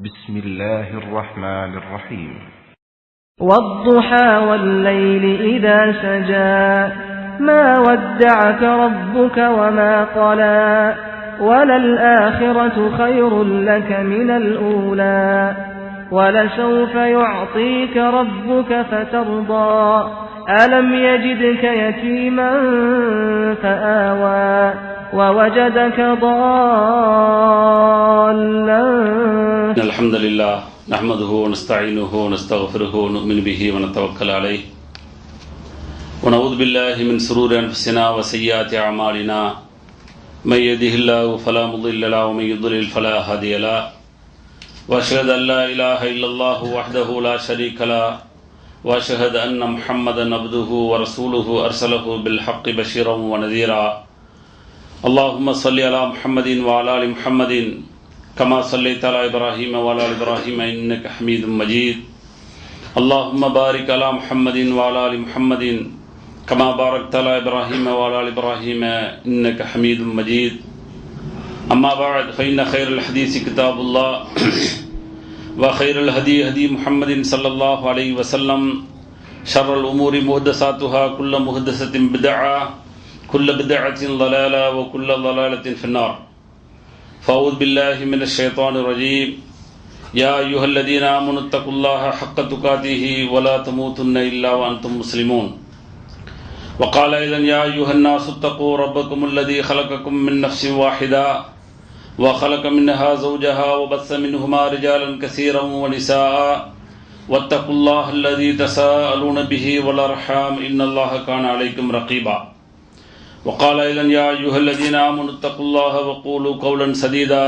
بسم الله الرحمن الرحيم والضحى والليل إذا سجى ما ودعك ربك وما قلى وللآخرة خير لك من الأولى ولسوف يعطيك ربك فترضى ألم يجدك يتيما فآوى ووجدك ضالا. الحمد لله نحمده ونستعينه ونستغفره ونؤمن به ونتوكل عليه ونعوذ بالله من شرور أنفسنا وسيئات أعمالنا من يهده الله فلا مضل له ومن يضلل فلا هادي له وأشهد أن لا إله إلا الله وحده لا شريك له وأشهد أن محمدا عبده ورسوله أرسله بالحق بشيرا ونذيرا. اللهم صل على محمد وعلى آل محمد كما صليت على إبراهيم وعلى آل إبراهيم إنك حميد مجيد. اللهم بارك على محمد وعلى آل محمد كما باركت على إبراهيم وعلى آل إبراهيم إنك حميد مجيد. أما بعد فإن خير الحديث كتاب الله وخير الهدي هدي محمد صلى الله عليه وسلم شر الأمور محدثاتها كل محدثة بدعة كل بدعة ضلالة وكل ضلالة في النار. فأعوذ بالله من الشيطان الرجيم. يا أيها الذين آمنوا اتقوا الله حق تقاته ولا تموتن إلا وأنتم مسلمون. وقال أيضا يا أيها الناس اتقوا ربكم الذي خلقكم من نفس واحدة وخلق منها زوجها وبث منهما رجالا كثيرا ونساء واتقوا الله الذي تساءلون به والأرحام إن الله كان عليكم رقيبا. وقال أيضا يا أيها الذين آمنوا اتقوا الله وقولوا قولا سديدا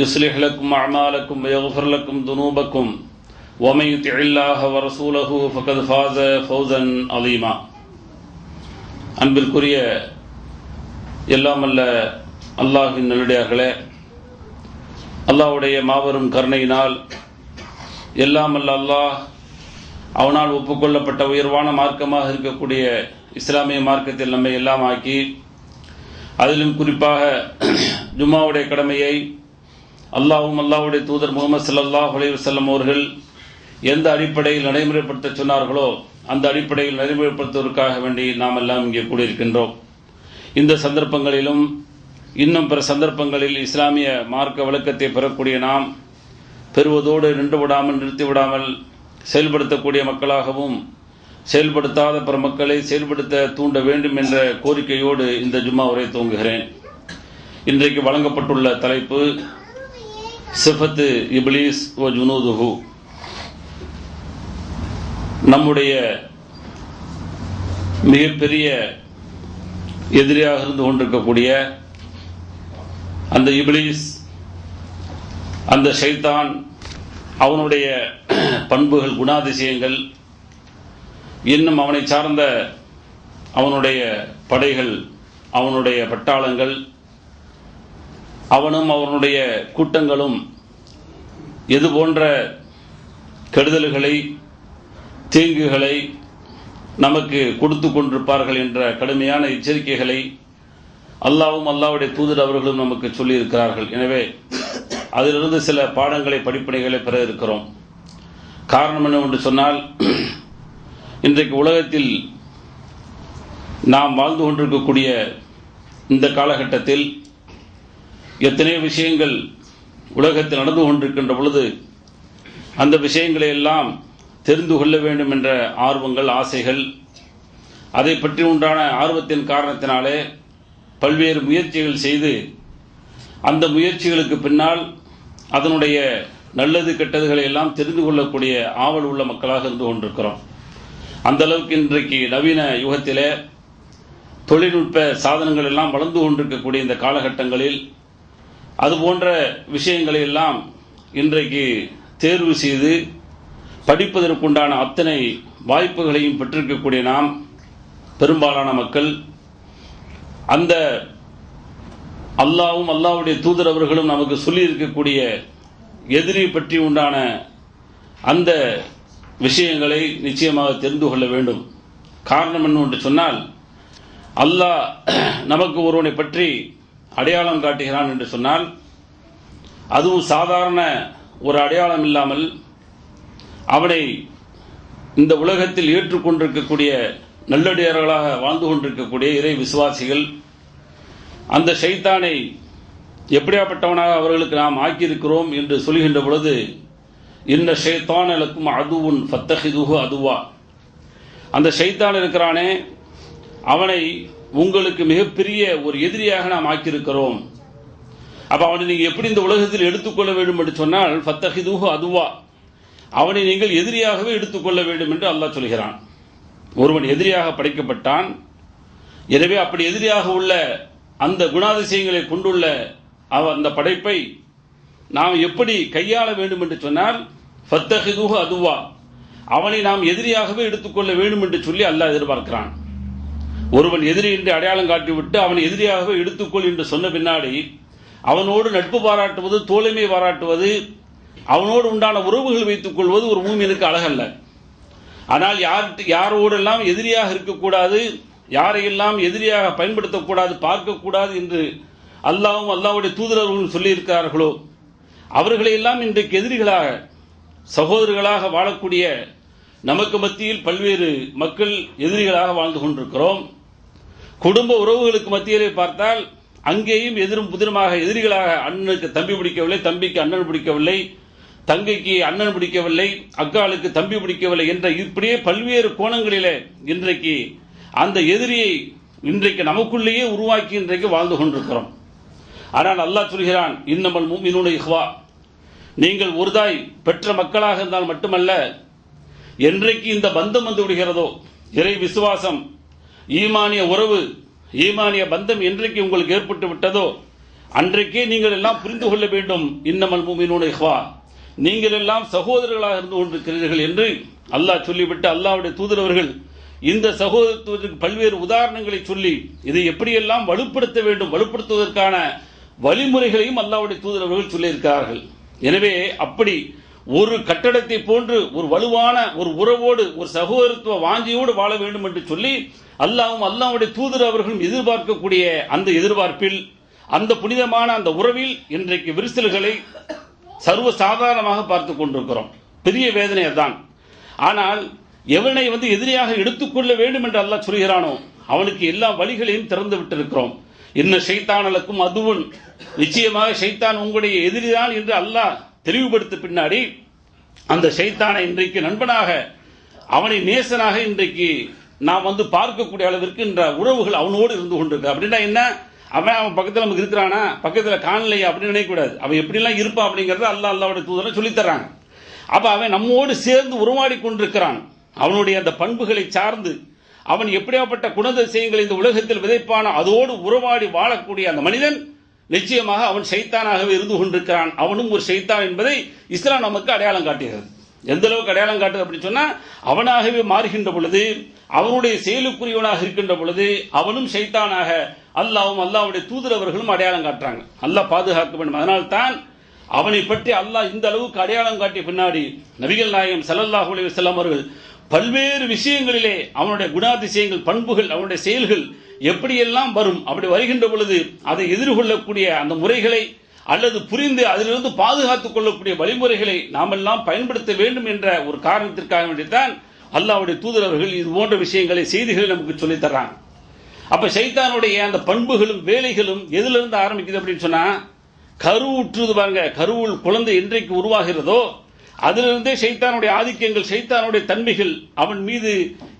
يصلح لكم أعمالكم ويغفر لكم ذنوبكم ومن يطع الله ورسوله فقد فاز فوزا عظيما. அன்பிற்குரிய எல்லாம் அல்ல அல்லாஹ்வின் நல்லடியார்களே, அல்லாஹ்வுடைய மாபெரும் கருணையினால் எல்லாம் அல்ல அல்லாஹ் அவனால் ஒப்புக்கொள்ளப்பட்ட உயர்வான மார்க்கமாக இருக்கக்கூடிய இஸ்லாமிய மார்க்கத்தில் நம்மை எல்லாம் ஆக்கி, அதிலும் குறிப்பாக ஜும்மாவுடைய கடமையை அல்லாஹ்வும் அல்லாஹ்வுடைய தூதர் முகமது ஸல்லல்லாஹு அலைஹி வஸல்லம் அவர்கள் எந்த அடிப்படையில் நடைமுறைப்படுத்த சொன்னார்களோ அந்த அடிப்படையில் நடைமுறைப்படுத்துவதற்காக வேண்டி நாம் எல்லாம் இங்கே கூடியிருக்கின்றோம். இந்த சந்தர்ப்பங்களிலும் இன்னும் பிற சந்தர்ப்பங்களில் இஸ்லாமிய மார்க்க விளக்கத்தை பெறக்கூடிய நாம் பெறுவதோடு நின்றுவிடாமல் நிறுத்திவிடாமல் செயல்படுத்தக்கூடிய மக்களாகவும் செயல்படுத்தாத பிற மக்களை செயல்படுத்த தூண்ட வேண்டும் என்ற கோரிக்கையோடு இந்த ஜும்மா உரை துவங்குகிறேன். இன்றைக்கு வழங்கப்பட்டுள்ள தலைப்பு சிஃபத்து இப்லீஸ் வ ஜுனூதுஹு. நம்முடைய மிகப்பெரிய எதிரியாக இருந்து கொண்டிருக்கக்கூடிய அந்த இப்லீஸ், அந்த ஷைத்தான், அவனுடைய பண்புகள், குணாதிசயங்கள், இன்னும் அவனை சார்ந்த அவனுடைய படைகள், அவனுடைய பட்டாளங்கள், அவனும் அவனுடைய கூட்டங்களும் எது போன்ற கெடுதல்களை, தீங்குகளை நமக்கு கொடுத்து கொண்டிருப்பார்கள் என்ற கடுமையான எச்சரிக்கைகளை அல்லாஹ்வும் அல்லாஹ்வுடைய தூதர் அவர்களும் நமக்கு சொல்லியிருக்கிறார்கள். எனவே அதிலிருந்து சில பாடங்களை, படிப்பினைகளை பெற இருக்கிறோம். காரணம் என்னவென்று சொன்னால், இன்றைக்கு உலகத்தில் நாம் வாழ்ந்து கொண்டிருக்கக்கூடிய இந்த காலகட்டத்தில் எத்தனையோ விஷயங்கள் உலகத்தில் நடந்து கொண்டிருக்கின்ற பொழுது அந்த விஷயங்களை எல்லாம் தெரிந்து கொள்ள வேண்டும் என்ற ஆர்வங்கள், ஆசைகள், அதை பற்றி உண்டான ஆர்வத்தின் காரணத்தினாலே பல்வேறு முயற்சிகள் செய்து அந்த முயற்சிகளுக்கு பின்னால் அதனுடைய நல்லது கெட்டதுகளை எல்லாம் தெரிந்து கொள்ளக்கூடிய ஆவல் உள்ள மக்களாக இருந்து கொண்டிருக்கிறோம். அந்த அளவுக்கு இன்றைக்கு நவீன யுகத்திலே தொழில்நுட்ப சாதனங்கள் எல்லாம் வளர்ந்து கொண்டிருக்கக்கூடிய இந்த காலகட்டங்களில் அது போன்ற விஷயங்களை எல்லாம் இன்றைக்கு தேர்வு செய்து படிப்பதற்குண்டான அத்தனை வாய்ப்புகளையும் பெற்றிருக்கக்கூடிய நாம் பெரும்பாலான மக்கள் அந்த அல்லாஹ்வும் அல்லாஹ்வுடைய தூதர் அவர்களும் நமக்கு சொல்லி இருக்கக்கூடிய எதிரி பற்றி உண்டான அந்த விஷயங்களை நிச்சயமாக தெரிந்து கொள்ள வேண்டும். காரணம் என்னவென்று சொன்னால், அல்லாஹ் நமக்கு ஒருவனை பற்றி அடையாளம் காட்டுகிறான் என்று சொன்னால் அதுவும் சாதாரண ஒரு அடையாளம் இல்லாமல் அவனை இந்த உலகத்தில் ஏற்றுக்கொண்டிருக்கக்கூடிய நல்லடியார்களாக வாழ்ந்து கொண்டிருக்கக்கூடிய இறை விசுவாசிகள் அந்த ஷைத்தானை எப்படியாப்பட்டவனாக அவர்களுக்கு நாம் ஆக்கியிருக்கிறோம் என்று சொல்கின்ற பொழுது, இன்ன ஷைத்தான் லக்கும் அதுவுன் ஃபத்தஹிதுஹு அதுவா, அந்த ஷைத்தான் இருக்கிறானே அவனை உங்களுக்கு மிகப்பெரிய ஒரு எதிரியாக நாம் ஆக்கியிருக்கிறோம். அப்ப அவனை நீங்கள் எப்படி இந்த உலகத்தில் எடுத்துக்கொள்ள வேண்டும் என்று சொன்னால் ஃபத்தஹிதுஹு அதுவா, அவனை நீங்கள் எதிரியாகவே எடுத்துக்கொள்ள வேண்டும் என்று அல்லாஹ் சொல்கிறான். ஒருவன் எதிரியாக படைக்கப்பட்டான். எனவே அப்படி எதிரியாக உள்ள அந்த குணாதிசயங்களை கொண்டுள்ள அந்த படைப்பை நாம் எப்படி கையாள வேண்டும் என்று சொன்னால் ஃபத்தஹிதுஹு அதுவா, அவனை நாம் எதிரியாகவே எடுத்துக்கொள்ள வேண்டும் என்று சொல்லி அல்லாஹ் எதிர்பார்க்கிறான். ஒருவன் எதிரி என்று அடையாளம் காட்டிவிட்டு அவனை எதிரியாகவே எடுத்துக்கொள் என்று சொன்ன பின்னாடி அவனோடு நட்பு பாராட்டுவது, தோழமை பாராட்டுவது, அவனோடு உண்டான உறவுகள் வைத்துக் கொள்வது ஒரு மூமினுக்கு அழகல்ல. ஆனால் யாரோடெல்லாம் எதிரியாக இருக்கக்கூடாது, யாரையெல்லாம் எதிரியாக பயன்படுத்தக்கூடாது, பார்க்கக்கூடாது என்று அல்லாஹ்வும் அல்லாஹ்வுடைய தூதரர்களும் சொல்லியிருக்கிறார்களோ அவர்களையெல்லாம் இன்றைக்கு எதிரிகளாக சகோதரர்களாக வாழக்கூடிய நமக்கு மத்தியில் பல்வேறு மக்கள் எதிரிகளாக வாழ்ந்து கொண்டிருக்கிறோம். குடும்ப உறவுகளுக்கு மத்தியிலே பார்த்தால் அங்கேயும் எதிரும் புதிருமாக எதிரிகளாக, அண்ணனுக்கு தம்பி பிடிக்கவில்லை, தம்பிக்கு அண்ணன் பிடிக்கவில்லை, தங்கைக்கு அண்ணன் பிடிக்கவில்லை, அக்காளுக்கு தம்பி பிடிக்கவில்லை என்ற இப்படியே பல்வேறு கோணங்களிலே இன்றைக்கு அந்த எதிரியை இன்றைக்கு நமக்குள்ளேயே உருவாக்கி இன்றைக்கு வாழ்ந்து கொண்டிருக்கிறோம். ஆனால் அல்லாஹ் சொல்கிறான், இன்னமல் முஃமினூன இஹ்வா, நீங்கள் ஒரு தாய் பெற்ற மக்களாக இருந்தால் மட்டுமல்ல, என்றைக்கு இந்த பந்தம் வந்து விடுகிறதோ, இறை விசுவாசம், ஈமானிய உறவு, ஈமானிய பந்தம் என்றைக்கு உங்களுக்கு ஏற்பட்டு விட்டதோ அன்றைக்கே நீங்கள் எல்லாம் புரிந்து கொள்ள வேண்டும், இன்னமல் முஃமினூன இஹ்வா, நீங்கள் எல்லாம் சகோதரர்களாக இருந்து கொண்டிருக்கிறீர்கள் என்று அல்லாஹ் சொல்லிவிட்டு அல்லாஹ்வுடைய தூதரவர்கள் இந்த சகோதரத்துவத்திற்கு பல்வேறு உதாரணங்களை சொல்லி இதை எப்படியெல்லாம் வலுப்படுத்த வேண்டும், வலுப்படுத்துவதற்கான வழிமுறைகளையும் அல்லாஹ்வுடைய தூதரவர்கள் சொல்லியிருக்கிறார்கள். எனவே அப்படி ஒரு கட்டடத்தை போன்று ஒரு வலுவான ஒரு உறவோடு ஒரு சகோதரத்துவ வாஞ்சியோடு வாழ வேண்டும் என்று சொல்லி அல்லாஹ்வும் அல்லாஹ்வுடைய தூதர் அவர்களும் எதிர்பார்க்கக்கூடிய அந்த எதிர்பார்ப்பில், அந்த புனிதமான அந்த உறவில் இன்றைக்கு விரிசல்களை சர்வ சாதாரணமாக பார்த்து கொண்டிருக்கிறோம். பெரிய வேதனை தான். ஆனால் எவனை எதிரியாக எடுத்துக்கொள்ள வேண்டும் என்று அல்லாஹ் சொல்கிறானோ அவனுக்கு எல்லா வழிகளையும் திறந்து விட்டிருக்கிறோம். இன்ன ஷைத்தானலுக்கும் அதுவும், நிச்சயமாக ஷைத்தான் உங்களுடைய எதிரிதான் என்று அல்லாஹ் தெளிவுபடுத்த பின்னாடி அந்த ஷைத்தானை இன்றைக்கு நண்பனாக, அவனை நேசனாக இன்றைக்கு நாம் பார்க்கக்கூடிய அளவிற்கு என்ற உறவுகள் அவனோடு இருந்து கொண்டிருக்கு. அப்படின்னா என்ன, அவன் பக்கத்தில் நமக்கு இருக்கிறானா, பக்கத்தில் காணலையா அப்படின்னு நினைக்கக்கூடாது. அவன் எப்படிலாம் இருப்பான் அப்படிங்கறத அல்லாஹ்வுடைய தூதரை சொல்லித்தர்றாங்க. அப்ப அவன் நம்மோடு சேர்ந்து உருவாடி கொண்டிருக்கிறான். அவனுடைய அந்த பண்புகளை சார்ந்து அவன் எப்படியாப்பட்ட குணதிசயங்களை இந்த உலகத்தில் விதைப்பானோ அதோடு உறவாடி வாழக்கூடிய அந்த மனிதன் நிச்சயமாக அவன் ஷைத்தானாகவே இருந்து கொண்டிருக்கிறான். அவனும் ஒரு ஷைத்தான் என்பதை இஸ்லாம் நமக்கு அடையாளம் காட்டுகிறது. எந்த அளவுக்கு அடையாளம் காட்டுது அப்படின்னு சொன்னா, அவனாகவே மாறுகின்ற பொழுது, அவனுடைய செயலுக்குரியவனாக இருக்கின்ற பொழுது அவனும் ஷைத்தானாக அல்லாஹ்வும் அல்லாஹ்வுடைய தூதர் அவர்களும் அடையாளம் காட்டுறாங்க. அல்லாஹ் பாதுகாக்க வேண்டும். அதனால்தான் அவனை பற்றி அல்லாஹ் இந்த அளவுக்கு அடையாளம் காட்டிய பின்னாடி நபிகள் நாயகம் ஸல்லல்லாஹு அலைஹி வஸல்லம் அவர்கள் பல்வேறு விஷயங்களிலே அவனுடைய குணாதிசயங்கள், பண்புகள், அவனுடைய செயல்கள் எப்படியெல்லாம் வரும், அப்படி வருகின்ற பொழுது அதை எதிர்கொள்ளக்கூடிய அந்த முறைகளை அல்லது புரிந்து அதிலிருந்து பாதுகாத்துக் கொள்ளக்கூடிய வழிமுறைகளை நாமெல்லாம் பயன்படுத்த வேண்டும் என்ற ஒரு காரணத்திற்காக வேண்டித்தான் அல்லாஹ்வுடைய தூதர் அவர்கள் இது போன்ற விஷயங்களை, செய்திகளை நமக்கு சொல்லித் தர்றாங்க. அப்ப ஷைத்தானுடைய அந்த பண்புகளும் வேலைகளும் எதிலிருந்து ஆரம்பிக்குது அப்படின்னு சொன்னா, கருவுற்றுது பாருங்க, கருவுள் குழந்தை என்றைக்கு உருவாகிறதோ அதிலிருந்தே ஷைத்தானுடைய ஆதிக்கங்கள், ஷைத்தானுடைய தன்மைகள் அவன் மீது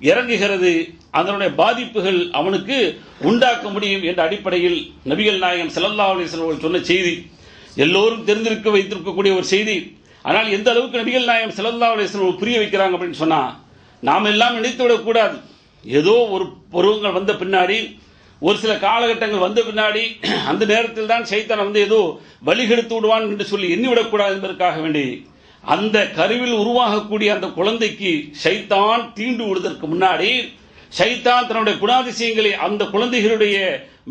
இறங்குகிறது. அதனுடைய பாதிப்புகள் அவனுக்கு உண்டாக்க முடியும் என்ற அடிப்படையில் நபிகள் நாயகம் ஸல்லல்லாஹு அலைஹி வஸல்லம் சொன்ன செய்தி எல்லோரும் தெரிந்திருக்க வைத்திருக்கக்கூடிய ஒரு செய்தி. ஆனால் எந்த அளவுக்கு நபிகள் நாயகம் ஸல்லல்லாஹு அலைஹி வஸல்லம் புரிய வைக்கிறாங்க அப்படின்னு சொன்னா, நாம் எல்லாம் நினைத்து விடக்கூடாது. ஏதோ ஒரு பருவங்கள் வந்த பின்னாடி, ஒரு சில காலகட்டங்கள் வந்த பின்னாடி அந்த நேரத்தில் தான் ஷைத்தான் ஏதோ வழிகெடுத்து விடுவான் என்று சொல்லி எண்ணிவிடக்கூடாது என்பதற்காக வேண்டி அந்த கருவில் உருவாகக்கூடிய அந்த குழந்தைக்கு ஷைத்தான் தீண்டு விடுவதற்கு முன்னாடி ஷைத்தான் தன்னுடைய குணாதிசயங்களை அந்த குழந்தைகளுடைய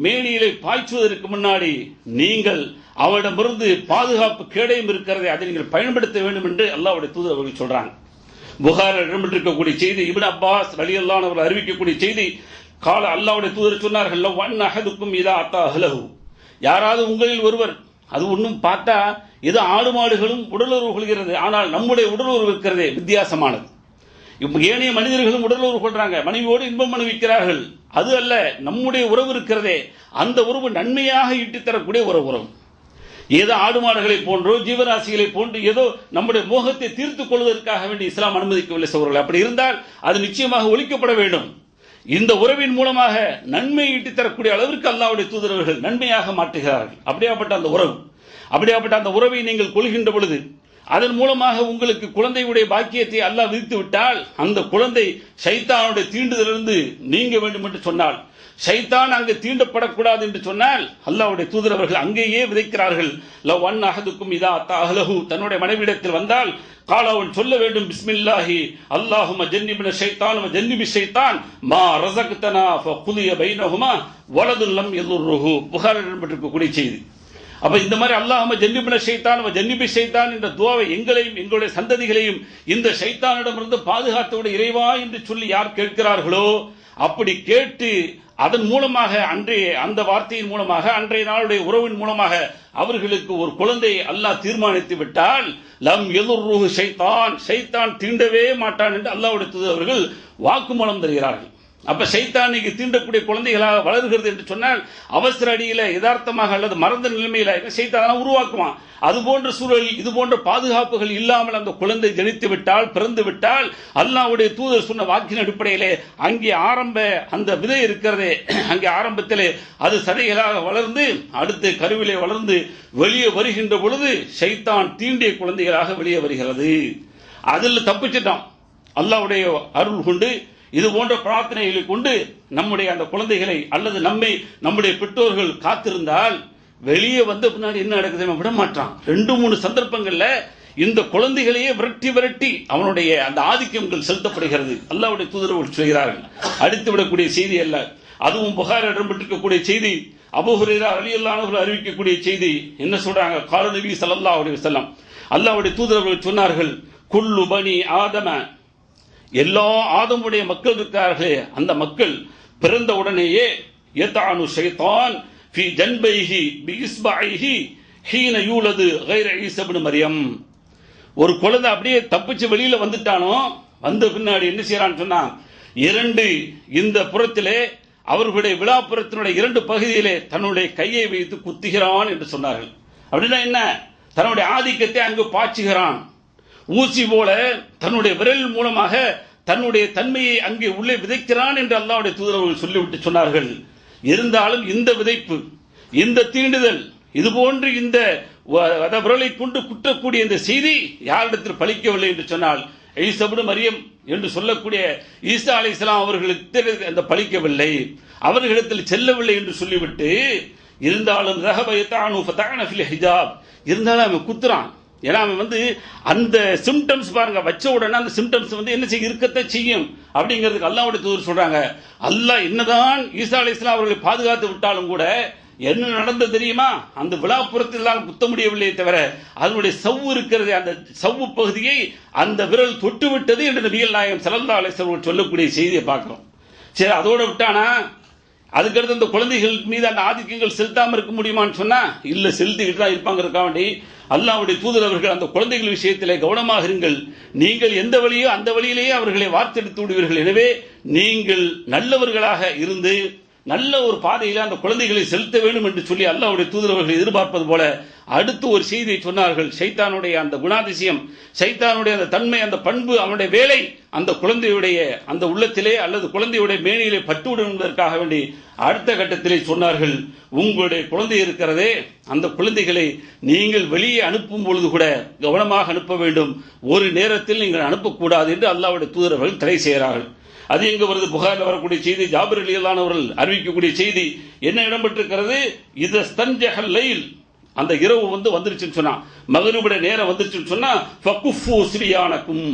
மேனியிலே பாய்ச்சுவதற்கு முன்னாடி நீங்கள் அவரிடமிருந்து பாதுகாப்பு கேடயம் இருக்கிறதை அதை நீங்கள் பயன்படுத்த வேண்டும் என்று அல்லாஹ்வுடைய தூதர் அவர்கள் சொல்றாங்க. புகாரில் இடம்பெற்றிருக்கக்கூடிய செய்தி, இப்னு அப்பாஸ் ரலியல்லாஹு அன்ஹு அவர்கள் அறிவிக்கக்கூடிய செய்தி, கால அல்லாஹ்வுடைய தூதர் சொன்னார்கள், வன் அஹதுக்கும் இதா அத்தா அஹ்லஹு, யாராவது உங்களில் ஒருவர், அது ஒன்றும் பார்த்தா இது ஆடு மாடுகளும் உடலுறவு கொள்கிறது, ஆனால் நம்முடைய உடலுறவு இருக்கிறதே வித்தியாசமானது. இப்ப ஏனைய மனிதர்களும் உடலுறவு கொள்றாங்க, மனைவியோடு இன்பம் அனுபவிக்கிறார்கள். அது அல்ல, நம்முடைய உறவு இருக்கிறதே அந்த உறவு நன்மையாக ஈட்டி தரக்கூடிய ஒரு உறவு. ஏதோ ஆடு மாடுகளை போன்றோ ஜீவராசிகளை போன்று ஏதோ நம்முடைய மோகத்தை தீர்த்துக் கொள்வதற்காக வேண்டி இஸ்லாம் அனுமதிக்கவில்லை சகோதரர்கள். அப்படி இருந்தால் அது நிச்சயமாக ஒழிக்கப்பட வேண்டும். இந்த உறவின் மூலமாக நன்மை ஈட்டி தரக்கூடிய அளவிற்கு அல்லாஹ்வுடைய தூதரவர்கள் நன்மையாக மாற்றுகிறார்கள். அப்படியாப்பட்ட அந்த உறவை நீங்கள் கொள்கின்ற பொழுது அதன் மூலமாக உங்களுக்கு குழந்தையுடைய பாக்கியத்தை அல்லாஹ் விதித்து விட்டால், அந்த குழந்தை ஷைத்தானுடைய தீண்டுதலிருந்து நீங்க வேண்டும் என்று சொன்னால், ஷைத்தான் அங்கு தீண்டப்படக்கூடாது என்று சொன்னால் அல்லாஹ்வுடைய தூதரவர்கள் அங்கேயே விதைக்கிறார்கள். லவ் அன் அஹதுக்கும் இதா தஅலஹு, தன்னுடைய மனைவியிடத்தில் வந்தால் கால அவன் சொல்ல வேண்டும், பிஸ்மில்லாஹி அல்லாஹும்ம ஜன்னிபின ஷைத்தான் வ ஜன்னிபி ஷைத்தான் மா ரஸக்தனா ஃபகுலிய பைனஹுமா வலதுன் லம் யதுர்ருஹு. புகாரில் இடம்பெற்றிருக்கக்கூடிய செய்தி. அப்ப இந்த மாதிரி அல்லாஹும்ம ஜன்னிபின ஷைத்தான் வ ஜன்னிபி ஷைத்தான் என்ற துஆவை எங்களையும் எங்களுடைய சந்ததிகளையும் இந்த ஷைத்தானிடமிருந்து பாதுகாத்தோடு இறைவா என்று சொல்லி யார் கேட்கிறார்களோ, அப்படி கேட்டு அதன் மூலமாக அந்த வார்த்தையின் மூலமாக அன்றைய நாளுடைய உறவின் மூலமாக அவர்களுக்கு ஒரு குழந்தையை அல்லாஹ் தீர்மானித்து விட்டால் லம் யதுர்ருஹு ஷைத்தான் தீண்டவே மாட்டான் என்று அல்லாஹ்வுடைய தூதர்கள் வாக்குமூலம் தருகிறார்கள். அப்ப ஷைத்தானுக்கு தீண்டக்கூடிய குழந்தைகளாக வளர்கிறது என்று சொன்னால் அவசர அடியில யதார்த்தமாக அல்லது மறந்த நிலைமையில ஷைத்தான உருவாக்குவான். அது போன்ற சூழலில் இது போன்ற பாதுகாப்புகள் இல்லாமல் அந்த குழந்தை ஜனித்து விட்டால், பிறந்து விட்டால், அல்லாஹ்வுடைய தூதர் சொன்ன வாக்கின் அடிப்படையிலே அங்கே அந்த விதை இருக்கிறதே, அங்கே ஆரம்பத்திலே அது சதைகளாக வளர்ந்து அடுத்து கருவிலே வளர்ந்து வெளியே வருகின்ற பொழுது ஷைத்தான் தீண்டிய குழந்தைகளாக வெளியே வருகிறது. அதில் தப்பிச்சிட்டான். அல்லாஹ்வுடைய அருள் கொண்டு இது போன்ற பிரார்த்தனைகளை கொண்டு நம்முடைய அந்த குழந்தைகளை அல்லது நம்முடைய பெற்றோர்கள் காத்திருந்தால் வெளியே வந்த பின்னாடி என்ன நடக்குது விட மாட்டான். 2-3 சந்தர்ப்பங்கள்ல இந்த குழந்தைகளையே விரட்டி அவனுடைய அந்த ஆதிக்கங்கள் செலுத்தப்படுகிறது. அல்லாஹ்வுடைய தூதர்கள் சொல்கிறார்கள். அடித்து விடக்கூடிய செய்தி அல்ல, அதுவும் புகாரில் இடம்பெற்றிருக்கக்கூடிய செய்தி. அபூ ஹுரைரா ரலியல்லாஹு அன்ஹு அறிவிக்கக்கூடிய செய்தி. என்ன சொல்றாங்க? கால நபி ஸல்லல்லாஹு அலைஹி வஸல்லம், அல்லாஹ்வுடைய தூதர்கள் சொன்னார்கள், குல்லு பனி ஆதம, எல்லா ஆதமுடைய மக்கள் இருக்கிறார்களே அந்த மக்கள் பிறந்த உடனேயே யதானு ஷைத்தான் ஃபி ஜன்பைஹி பி இஸ்பைஹி ஹீன யூலது கைர ஈஸா இப்னு மரியம். ஒரு குழந்தை அப்படியே தப்பிச்சு வெளியில வந்துட்டானோ, வந்த பின்னாடி என்ன செய்யறான்னு சொன்னா, இந்த புறத்திலே அவர்களுடைய விழாப்புறத்தினுடைய 2 பகுதியிலே தன்னுடைய கையை வைத்து குத்துகிறான் என்று சொன்னார்கள். அப்படின்னா என்ன? தன்னுடைய ஆதிக்கத்தை அங்கு பாய்ச்சுகிறான். ஊசி போல தன்னுடைய விரல் மூலமாக தன்னுடைய தன்மையை அங்கே உள்ளே விதைக்கிறான் என்று அல்லாஹ்வுடைய தூதர்கள் சொல்லிவிட்டு சொன்னார்கள். இருந்தாலும் இந்த விதைப்பு, இந்த தீண்டுதல், இது போன்று இந்த விரலை கொண்டு குற்றக்கூடிய இந்த செய்தி யாரிடத்தில் பலிக்கவில்லை என்று சொன்னால் ஈஸா இப்னு மரியம் என்று சொல்லக்கூடிய ஈசா அலைஹிஸ்ஸலாம் அவர்களுக்கு அந்த பலிக்கவில்லை, அவர்களிடத்தில் செல்லவில்லை என்று சொல்லிவிட்டு, இருந்தாலும் இருந்தாலும் அவன் குத்துறான். ஏன்னா அவன் அந்த சிம்டம்ஸ் பாருங்க, வச்ச உடனே அந்த சிம்டம்ஸ் என்ன செய்ய இருக்கத்தான் செய்யும் அப்படிங்கிறதுக்கு அல்லாஹ்வுடைய தூதர் சொல்றாங்க. அல்லாஹ் என்னதான் ஈசா அலைஹிஸ்ஸலாம் அவர்களை பாதுகாத்து விட்டாலும் கூட என்ன நடந்தது தெரியுமா? அந்த விழாப்புறத்தில் தான் குத்த முடியவில்லை தவிர அதனுடைய சவ்வு இருக்கிறது, அந்த சவ்வு பகுதியை அந்த விரல் தொட்டு விட்டது என்று நபிகள் நாயகம் ஸல்லல்லாஹு அலைஹி வஸல்லம் சொல்லக்கூடிய செய்தியை பார்க்கிறோம். சரி, அதோட விட்டானா? அதுக்கடுத்து அந்த குழந்தைகள் மீது அந்த ஆதிக்கங்கள் செலுத்தாம இருக்க முடியுமான்னு சொன்னா இல்ல, செலுத்திக்கிட்டு தான் இருப்பாங்க. வேண்டி அல்லாஹ்வுடைய தூதர் அவர்கள் அந்த குழந்தைகள் விஷயத்திலே கவனமாக இருங்கள். நீங்கள் எந்த வழியோ அந்த வழியிலேயே அவர்களை வார்த்தெடுத்து விடுவீர்கள். எனவே நீங்கள் நல்லவர்களாக இருந்து நல்ல ஒரு பாதையில அந்த குழந்தைகளை செலுத்த வேண்டும் என்று சொல்லி அல்லாஹ்வுடைய தூதர் அவர்கள் எதிர்பார்ப்பது போல அடுத்து ஒரு செய்தியை சொன்னார்கள். ஷைத்தானுடைய அந்த குணாதிசயம், ஷைத்தானுடைய அந்த தன்மை, அந்த பண்பு, அவனுடைய வேலை அந்த குழந்தையுடைய அந்த உள்ளத்திலே அல்லது குழந்தையுடைய மேனியிலே பட்டுவிடும் என்பதற்காக வேண்டி அடுத்த கட்டத்திலே சொன்னார்கள், உங்களுடைய குழந்தை இருக்கிறதே அந்த குழந்தைகளை நீங்கள் வெளியே அனுப்பும் பொழுது கூட கவனமாக அனுப்ப வேண்டும், ஒரு நேரத்தில் நீங்கள் அனுப்பக்கூடாது என்று அல்லாஹ்வுடைய தூதர் அவர்கள் தடை செய்கிறார்கள். அது எங்க வருது? புகாரில் வரக்கூடிய செய்தி, ஜாபிர் ரலியல்லாஹு அவர்கள் அறிவிக்கக்கூடிய செய்தி என்ன இடம்பெற்றிருக்கிறது? இது ஸ்தன்ஜஹல் லைல், அந்த இரவு வந்துருச்சுன்னு சொன்னா, மகரிபுடைய நேரம் வந்துருச்சுன்னு சொன்னா, ஃபகுஃபு ஸ்ரியானக்கும்,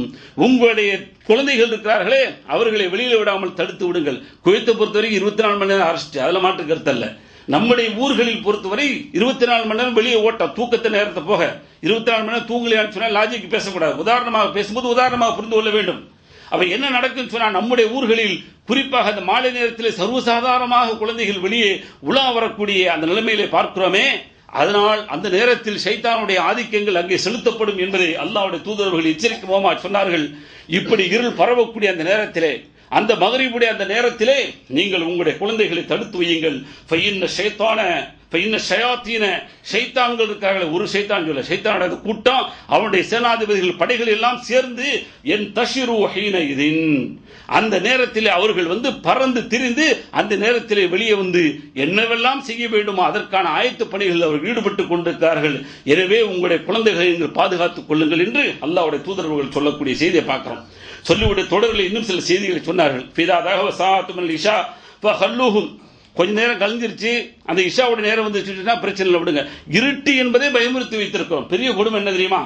உங்களுடைய குழந்தைகள் இருக்கிறார்களே அவர்களை வெளியில விடாமல் தடுத்து விடுங்கள். குவைத்தை பொறுத்தவரை 24 மணி நேரம் அரெஸ்ட், அதுல மாற்று கருத்து அல்ல. நம்முடைய ஊர்களில் பொறுத்தவரை 24 மணி நேரம் வெளியே ஓட்டம், தூக்கத்தை நேரத்தை போக 24 மணி நேரம் தூங்கலையான்னு சொன்னா லாஜிக் பேசக்கூடாது. உதாரணமாக பேசும்போது உதாரணமாக புரிந்து கொள்ள வேண்டும். அவ என்ன நடக்கும் சொன்னா, நம்முடைய ஊர்களில் குறிப்பாக அந்த மாலை நேரத்தில் சர்வசாதாரணமாக குழந்தைகள் வெளியே உலா வரக்கூடிய அந்த நிலைமையிலே பார்க்கிறோமே, அதனால் அந்த நேரத்தில் ஷைத்தானுடைய ஆதிக்கங்கள் அங்கே செலுத்தப்படும் என்பதை அல்லாஹ்வுடைய தூதர்கள் எச்சரிக்கை மூலமாக சொன்னார்கள். இப்படி இருள் பரவக்கூடிய அந்த நேரத்திலே, அந்த மகரிபுடைய அந்த நேரத்திலே நீங்கள் உங்களுடைய குழந்தைகளை தடுத்து வையுங்கள். ஷைத்தான்கள் இருக்கார்கள், ஒரு ஷைத்தான் சொல்ல, ஷைத்தானுடைய கூட்டம், அவனுடைய சேனாதிபதிகள் படைகள் எல்லாம் சேர்ந்து என் தஷிரு ஹீனஇதின், அந்த நேரத்தில் அவர்கள் பறந்து திரிந்து அந்த நேரத்திலே வெளியே என்னவெல்லாம் செய்ய வேண்டுமோ அதற்கான ஆயத்த பணிகளில் அவர்கள் ஈடுபட்டுக் கொண்டிருக்கிறார்கள். எனவே உங்களுடைய குழந்தைகளை நீங்கள் பாதுகாத்துக் கொள்ளுங்கள் என்று அல்லாஹ்வுடைய தூதர்கள் சொல்லக்கூடிய செய்தியை பார்க்கிறோம். சொல்லிவிட தொடரில் இன்னும் சில செய்திகளை சொன்னார்கள். கொஞ்ச நேரம் கழிஞ்சிருச்சு, அந்த இஷாவோட நேரம் வந்துச்சுன்னா பிரச்சனை இல்லை, விடுங்க. இருட்டு என்பதே பயமுறுத்தி வைத்திருக்கிறோம். பெரிய கொடுமை என்ன தெரியுமா?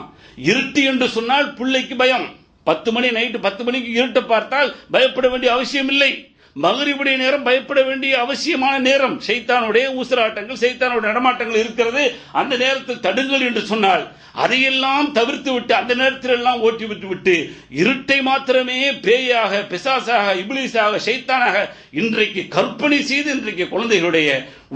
இருட்டு என்று சொன்னால் பிள்ளைக்கு பயம். 10 மணி நைட்டு 10 மணிக்கு இருட்டை பார்த்தால் பயப்பட வேண்டிய அவசியம் இல்லை. மகரிபுடைய நேரம் பயப்பட வேண்டிய அவசியமான நேரம். ஷைத்தானுடைய ஊசலாட்டங்கள், ஷைத்தானுடைய நடமாட்டங்கள் இருக்கிறது. அந்த நேரத்தில் தடுங்கள் என்று சொன்னால் அதையெல்லாம் தவிர்த்து விட்டு அந்த நேரத்தில் எல்லாம் ஓட்டி விட்டு இருட்டை மாத்திரமே பேயாக, பிசாசாக, இப்லீஸாக, ஷைத்தானாக இன்றைக்கு கற்பனை செய்து இன்றைக்கு குழந்தைகளுடைய